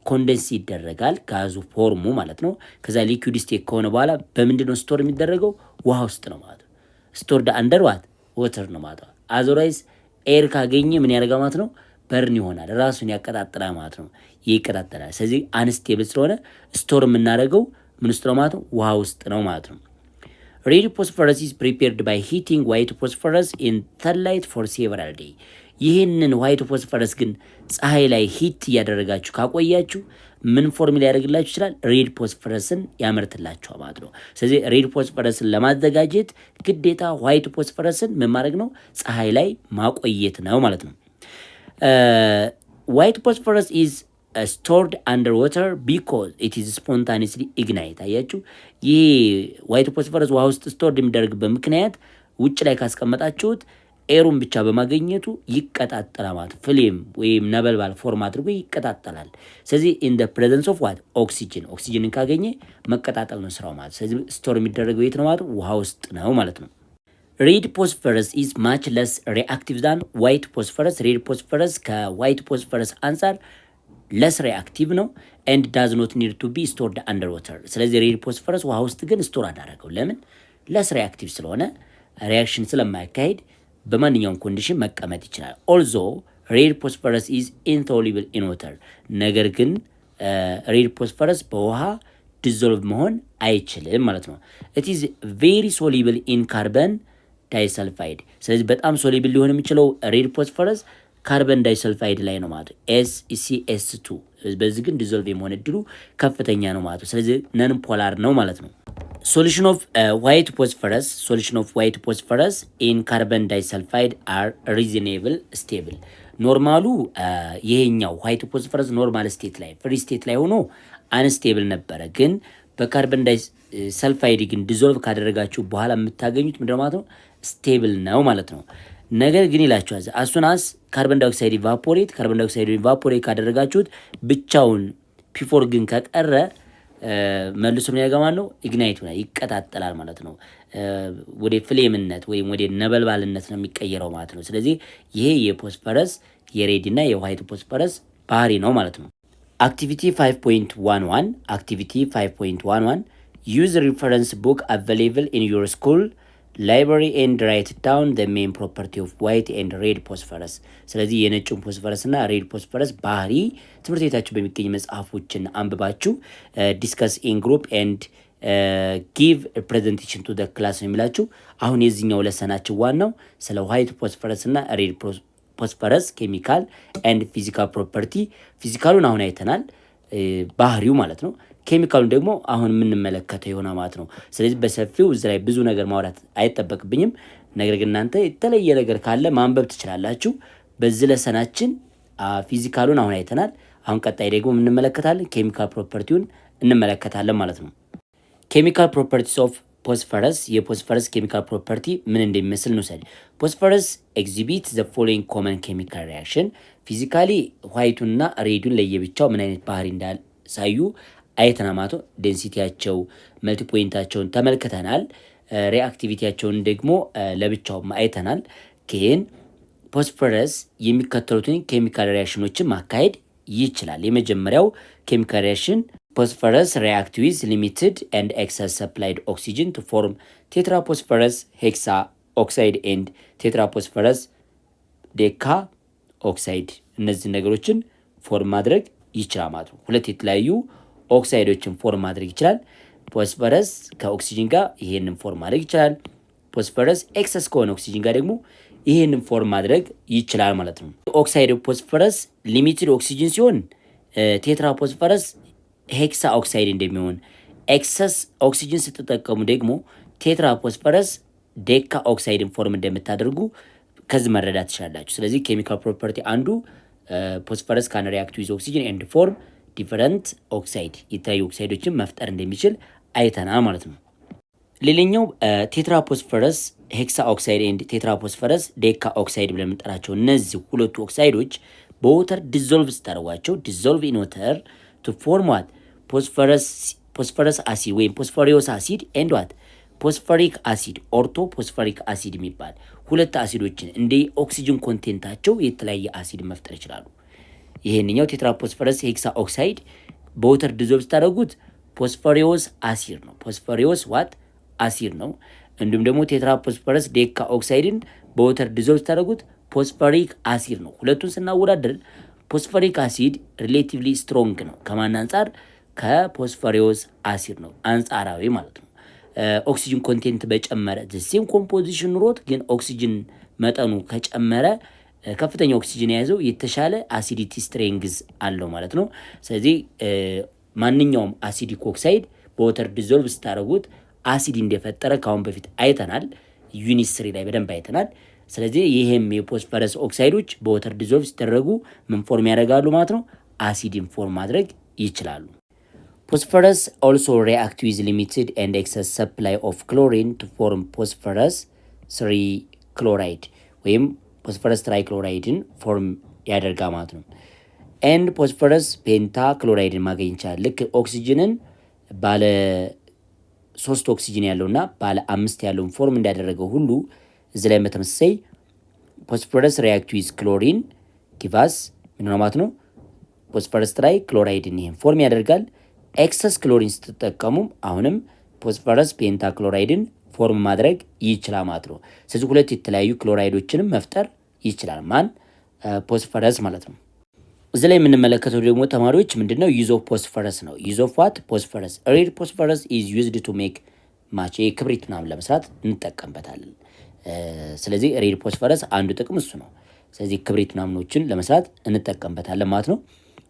ኮንደንስ ይደረጋል ጋዙ ፎርሙ ማለት ነው። ከዛ ሊኩዊድ ስቴት ከሆነ በኋላ በምንድነው ስቶር የሚደረገው? ውሃ ውስጥ ነው ማለት ነው። ስቶርድ አንደር ዋተር ነው ማለት ነው። አዘርዋይዝ ኤር ካገኘ ምን ያደርጋል ማለት ነው? በርን ይሆናል፣ ራሱን ያቀጣጥላል ማለት ነው። ይቀጣጥላል። ስለዚህ አንስቴብል ስለሆነ ስቶር የምናደርገው ምን ውስጥ ነው ማለት ነው? ውሃ ውስጥ ነው ማለት ነው። ሬድ ፎስፈረስ ኢዝ ፕሪፔርድ ባይ ሂቲንግ ዋይት ፎስፈረስ ኢን ሰንላይት ፎር ሴቨራል ዴይ። ይህንን ዋይት ፎስፈረስ ግን ፀሐይ ላይ ሂት እያደረጋችሁ ካቆያችሁ ምን ፎርሙላ ያደርግላችሁ ይችላል? ሬድ ፎስፈረስን ያመርትላችኋል ማለት ነው። ስለዚህ ሬድ ፎስፈረስን ለማዘጋጀት ግዴታ ዋይት ፎስፈረስን ምን ማድረግ ነው? ፀሐይ ላይ ማቆየት ነው ማለት ነው። ዋይት ፎስፈረስ ኢዝ ስቶርድ አንደር ዋተር ቢኮዝ ኢት ኢዝ ስፖንታኒስሊ ኢግናይት። አያችሁ፣ ይህ ዋይት ፎስፈረስ ውሃ ውስጥ ስቶርድ የሚደረግበት ምክንያት ውጭ ላይ ካስቀመጣችሁት ኤሩን ብቻ በማገኘቱ ይቀጣጠላል ማለት ፍሌም ወይም ነበልባል ፎርም አድርጎ ይቀጣጠላል። ስለዚህ ኢን ዘ ፕሬዘንስ ኦፍ ዋት ኦክሲጅንን ካገኘ መቀጣጠል ነው ስራው ማለት። ስለዚህ ስቶር የሚደረገው የት ነው ማለት? ውሃ ውስጥ ነው ማለት ነው። ሬድ ፎስፈረስ ኢዝ ማች ለስ ሪአክቲቭ ዛን ዋይት ፎስፈረስ። ሬድ ፎስፈረስ ከዋይት ፎስፈረስ አንጻር ለስ ሪአክቲቭ ነው ኤንድ ዳዝ ኖት ኒድ ቱ ቢ ስቶርድ አንደር ዋተር። ስለዚህ ሬድ ፎስፈረስ ውሃ ውስጥ ግን ስቶር አዳረገው። ለምን? ለስ ሪአክቲቭ ስለሆነ ሪአክሽን ስለማያካሄድ በማንኛውም ኮንዲሽን መቀመጥ ይችላል። ኦልዞ ሬድ ፎስፈረስ ኢዝ ኢንሶሉብል ኢን ዋተር። ነገር ግን ሬድ ፎስፈረስ በውሃ ዲዞልቭ መሆን አይችልም ማለት ነው። ኢት ኢዝ ቬሪ ሶሉብል ኢን ካርበን ዳይሰልፋይድ። ስለዚህ በጣም ሶሉብል ሊሆን የሚችለው ሬድ ፎስፈረስ ካርበን ዳይሰልፋይድ ላይ ነው ማለት ነው፣ SCS2። በዚህ ግን ዲዞልቭ የመሆን እድሉ ከፍተኛ ነው ማለት ነው። ስለዚህ ነን ፖላር ነው ማለት ነው። ሶሉሽን ኦፍ ዋይት ፎስፈረስ ኢን ካርበን ዳይሰልፋይድ አር ሪዝኔብል ስቴብል። ኖርማሉ ይሄኛው ዋይት ፎስፈረስ ኖርማል ስቴት ላይ ፍሪ ስቴት ላይ ሆኖ አንስቴብል ነበረ። ግን በካርበን ዳይሰልፋይድ ግን ዲዞልቭ ካደረጋችሁ በኋላ የምታገኙት ምንድነው ማለት ነው? ስቴብል ነው ማለት ነው። ነገር ግን ይላችኋል አሱናስ ካርበን ዳይኦክሳይድ ኢቫፖሬት ካደረጋችሁት ብቻውን ፒፎር ግን ከቀረ መልሶ ምን ያገማል ነው? ኢግናይት ሆነ ይቀጣጠላል ማለት ነው። ወደ ፍሌምነት ወይም ወደ ነበልባልነት ነው የሚቀየረው ማለት ነው። ስለዚህ ይሄ የፎስፈረስ የሬድ እና የዋይት ፎስፈረስ ባህሪ ነው ማለት ነው። አክቲቪቲ 5.11 ዩዝ ሪፈረንስ ቡክ አቬሌብል ኢን ዩር ስኩል ላይብራሪ ኤንድ ራይት ዳውን ዘ ሜን ፕሮፐርቲ ኦፍ ዋይት ኤንድ ሬድ ፎስፈረስ። ስለዚህ የነጩን ፎስፈረስ እና ሬድ ፎስፈረስ ባህሪ ትምህርት ቤታችሁ በሚገኝ መጽሐፎችን አንብባችሁ ዲስከስ ኢን ግሩፕ ኤንድ ጊቭ ፕሬዘንቴሽን ቱ ዘ ክላስ ነው የሚላችሁ። አሁን የዚህኛው ለሰናችን ዋናው ስለ ዋይት ፎስፈረስ እና ሬድ ፎስፈረስ ኬሚካል ኤንድ ፊዚካል ፕሮፐርቲ። ፊዚካሉን አሁን አይተናል፣ ባህሪው ማለት ነው። ኬሚካሉን ደግሞ አሁን የምንመለከተው የሆነ ማለት ነው። ስለዚህ በሰፊው እዚህ ላይ ብዙ ነገር ማውራት አይጠበቅብኝም። ነገር ግን እናንተ የተለየ ነገር ካለ ማንበብ ትችላላችሁ። በዚህ ለሰናችን ፊዚካሉን አሁን አይተናል። አሁን ቀጣይ ደግሞ እንመለከታለን ኬሚካል ፕሮፐርቲውን እንመለከታለን ማለት ነው። ኬሚካል ፕሮፐርቲስ ኦፍ ፎስፈረስ፣ የፎስፈረስ ኬሚካል ፕሮፐርቲ ምን እንደሚመስል እንውሰድ። ፎስፈረስ ኤግዚቢት ዘ ፎሎዊንግ ኮመን ኬሚካል ሪያክሽን። ፊዚካሊ ዋይቱንና ሬዱን ለየብቻው ምን አይነት ባህሪ እንዳሳዩ አይተናል ማለት ነው። ዴንሲቲያቸው መልቲ ፖይንታቸውን ተመልክተናል። ሪአክቲቪቲያቸውን ደግሞ ለብቻውም አይተናል። ግን ፎስፈረስ የሚከተሉትን ኬሚካል ሪያክሽኖችን ማካሄድ ይችላል። የመጀመሪያው ኬሚካል ሪያክሽን ፎስፈረስ ሪአክት ዊዝ ሊሚትድ ኤንድ ኤክሰስ ሰፕላይድ ኦክሲጅን ቱ ፎርም ቴትራፎስፈረስ ሄክሳ ኦክሳይድ ኤንድ ቴትራፎስፈረስ ዴካ ኦክሳይድ እነዚህ ነገሮችን ፎርም ማድረግ ይችላል ማለት ነው። ሁለት የተለያዩ ኦክሳይዶችን ፎርም ማድረግ ይችላል። ፎስፈረስ ከኦክሲጅን ጋር ይሄንን ፎርም ማድረግ ይችላል። ፎስፈረስ ኤክሰስ ከሆነ ኦክሲጅን ጋር ደግሞ ይሄንን ፎርም ማድረግ ይችላል ማለት ነው። ኦክሳይድ ፎስፈረስ ሊሚትድ ኦክሲጅን ሲሆን ቴትራፎስፈረስ ሄክሳ ኦክሳይድ እንደሚሆን፣ ኤክሰስ ኦክሲጅን ስትጠቀሙ ደግሞ ቴትራፎስፈረስ ዴካ ኦክሳይድን ፎርም እንደምታደርጉ ከዚህ መረዳት ትችላላችሁ። ስለዚህ ኬሚካል ፕሮፐርቲ አንዱ ፎስፈረስ ካን ሪአክት ዊዝ ኦክሲጅን ኤንድ ፎርም ዲፈረንት ኦክሳይድ የተለያዩ ኦክሳይዶችን መፍጠር እንደሚችል አይተናል ማለት ነው። ሌላኛው ቴትራፎስፈረስ ሄክሳ ኦክሳይድ ኤንድ ቴትራፎስፈረስ ዴካ ኦክሳይድ ብለን የምንጠራቸው እነዚህ ሁለቱ ኦክሳይዶች በወተር ዲዞልቭ ስታደርጓቸው ዲዞልቭ ኢን ወተር ቱ ፎርም ዋት ፎስፈረስ አሲድ ወይም ፎስፎሪዮስ አሲድ ኤንድ ዋት ፎስፈሪክ አሲድ ኦርቶ ፎስፈሪክ አሲድ የሚባል ሁለት አሲዶችን እንደ ኦክሲጅን ኮንቴንታቸው የተለያየ አሲድ መፍጠር ይችላሉ። ይሄንኛው ቴትራፎስፈረስ ሄክሳ ኦክሳይድ በወተር ዲዞልቭ ስታደርጉት ፎስፎሪዮስ አሲድ ነው። ፎስፎሪዮስ ዋት አሲድ ነው። እንዲሁም ደግሞ ቴትራፎስፈረስ ዴካ ኦክሳይድን በወተር ዲዞልቭ ስታደርጉት ፎስፈሪክ አሲድ ነው። ሁለቱን ስናወዳደር ፎስፈሪክ አሲድ ሪሌቲቭሊ ስትሮንግ ነው። ከማን አንጻር? ከፎስፎሪዮስ አሲድ ነው አንጻራዊ ማለት ነው። ኦክሲጅን ኮንቴንት በጨመረ ሴም ኮምፖዚሽን ኑሮት ግን ኦክሲጅን መጠኑ ከጨመረ ከፍተኛ ኦክሲጅን የያዘው የተሻለ አሲዲቲ ስትሬንግዝ አለው ማለት ነው። ስለዚህ ማንኛውም አሲዲክ ኦክሳይድ በወተር ዲዞልቭ ስታደርጉት አሲድ እንደፈጠረ ካሁን በፊት አይተናል። ዩኒት 3 ላይ በደንብ አይተናል። ስለዚህ ይሄም የፎስፈረስ ኦክሳይዶች በወተር ዲዞልቭ ሲደረጉ ምን ፎርም ያደርጋሉ ማለት ነው? አሲድን ፎርም ማድረግ ይችላሉ። ፎስፈረስ ኦልሶ ሪአክት ዊዝ ሊሚትድ ኤንድ ኤክሰስ ሰፕላይ ኦፍ ክሎሪን ቱ ፎርም ፎስፈረስ ትሪ ክሎራይድ ወይም ፎስፈረስ ትራይ ክሎራይድን ፎርም ያደርጋ ማለት ነው። ኤንድ ፎስፈረስ ፔንታ ክሎራይድን ማግኘት ይቻላል። ልክ ኦክሲጅንን ባለ 3 ኦክሲጅን ያለውና ባለ 5 ያለውን ፎርም እንዳደረገው ሁሉ እዚህ ላይ በተመሳሳይ ፎስፈረስ ሪአክት ዊዝ ክሎሪን ጊቫስ ምን ማለት ነው? ፎስፈረስ ትራይ ክሎራይድን ይሄን ፎርም ያደርጋል። ኤክሰስ ክሎሪን ስትጠቀሙ አሁንም ፎስፈረስ ፔንታ ክሎራይድን ፎርም ማድረግ ይችላል ማለት ነው። ስለዚህ ሁለት የተለያዩ ክሎራይዶችንም መፍጠር ይችላል ማን? ፎስፈረስ ማለት ነው። እዚህ ላይ የምንመለከተው ደግሞ ተማሪዎች ምንድነው? ዩዝ ኦፍ ፎስፈረስ ነው። ዩዝ ኦፍ ዋት? ፎስፈረስ። ሬድ ፎስፈረስ ኢዝ ዩዝድ ቱ ሜክ ማች ክብሪት ምናምን ለመስራት እንጠቀምበታለን። ስለዚህ ሬድ ፎስፈረስ አንዱ ጥቅም እሱ ነው። ስለዚህ ክብሪት ምናምኖችን ለመስራት እንጠቀምበታለን ማለት ነው።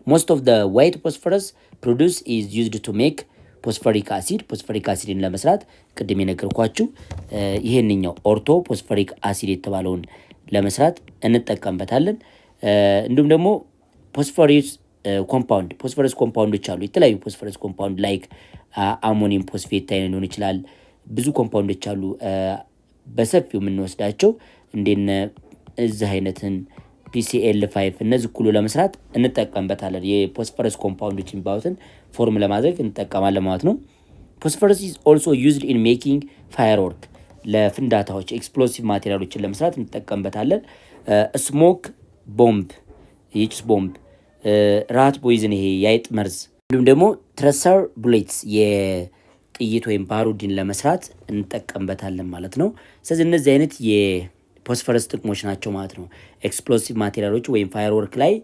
ሞስት ኦፍ ዘ ዋይት ፎስፈረስ ፕሮዱስ ኢዝ ዩዝድ ቱ ሜክ ፎስፈሪክ አሲድ። ፎስፈሪክ አሲድን ለመስራት ቅድም የነገርኳችሁ ይሄንኛው ኦርቶ ፎስፈሪክ አሲድ የተባለውን ለመስራት እንጠቀምበታለን። እንዲሁም ደግሞ ፎስፈረስ ኮምፓውንዶች አሉ። የተለያዩ ፎስፈረስ ኮምፓውንድ ላይክ አሞኒየም ፎስፌት አይነት ሊሆን ይችላል። ብዙ ኮምፓውንዶች አሉ በሰፊው የምንወስዳቸው እንደነ እዚህ አይነትን PCl5 እነዚህ ሁሉ ለመስራት እንጠቀምበታለን። የፎስፈረስ ኮምፓውንዶች የሚባሉትን ፎርም ለማድረግ እንጠቀማለን ማለት ነው። ፎስፈረስ ኢዝ ኦልሶ ዩዝድ ኢን ሜኪንግ ፋየርወርክ ለፍንዳታዎች ኤክስፕሎሲቭ ማቴሪያሎችን ለመስራት እንጠቀምበታለን። ስሞክ ቦምብ፣ የጭስ ቦምብ፣ ራት ፖይዝን ይሄ የአይጥ መርዝ፣ እንዲሁም ደግሞ ትረሰር ቡሌትስ የጥይት ወይም ባሩድን ለመስራት እንጠቀምበታለን ማለት ነው። ስለዚህ እነዚህ አይነት የፎስፈረስ ጥቅሞች ናቸው ማለት ነው። ኤክስፕሎሲቭ ማቴሪያሎች ወይም ፋየርወርክ ላይ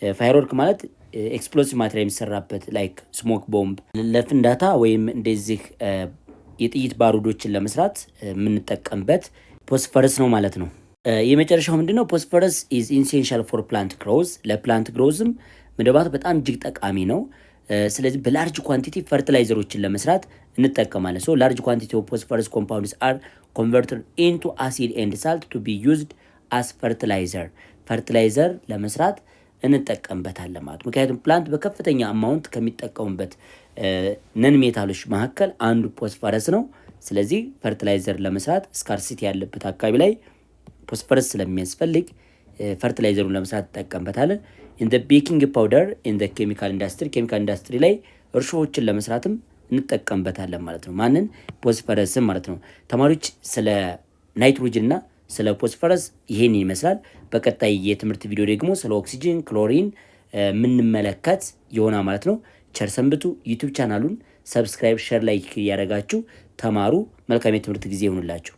ፋየርወርክ ማለት ኤክስፕሎሲቭ ማቴሪያል የሚሰራበት ላይክ ስሞክ ቦምብ ለፍንዳታ ወይም እንደዚህ የጥይት ባሩዶችን ለመስራት የምንጠቀምበት ፎስፈረስ ነው ማለት ነው። የመጨረሻው ምንድነው? ፎስፈረስ ኢዝ ኢንሴንሻል ፎር ፕላንት ግሮዝ። ለፕላንት ግሮዝም ምድባት በጣም እጅግ ጠቃሚ ነው። ስለዚህ በላርጅ ኳንቲቲ ፈርቲላይዘሮችን ለመስራት እንጠቀማለን። ሶ ላርጅ ኳንቲቲ ኦፍ ፎስፈረስ ኮምፓውንድስ አር ኮንቨርትድ ኢንቱ አሲድ ኤንድ ሳልት ቱ ቢ ዩዝድ አስ ፈርቲላይዘር። ፈርቲላይዘር ለመስራት እንጠቀምበታለን ማለት። ምክንያቱም ፕላንት በከፍተኛ አማውንት ከሚጠቀሙበት ነን ሜታሎች መካከል አንዱ ፎስፈረስ ነው። ስለዚህ ፈርቲላይዘር ለመስራት ስካርሲቲ ያለበት አካባቢ ላይ ፎስፈረስ ስለሚያስፈልግ ፈርቲላይዘሩን ለመስራት እንጠቀምበታለን። ኢን ዘ ቤኪንግ ፓውደር ኢን ዘ ኬሚካል ኢንዱስትሪ ላይ እርሾዎችን ለመስራትም እንጠቀምበታለን ማለት ነው። ማንን? ፎስፈረስን ማለት ነው። ተማሪዎች ስለ ናይትሮጅን እና ስለ ፎስፈረስ ይሄን ይመስላል። በቀጣይ የትምህርት ቪዲዮ ደግሞ ስለ ኦክሲጅን፣ ክሎሪን የምንመለከት ይሆናል ማለት ነው። ቸር ሰንብቱ። ዩቲዩብ ቻናሉን ሰብስክራይብ፣ ሼር፣ ላይክ እያደረጋችሁ ተማሩ። መልካም የትምህርት ጊዜ ይሁንላችሁ።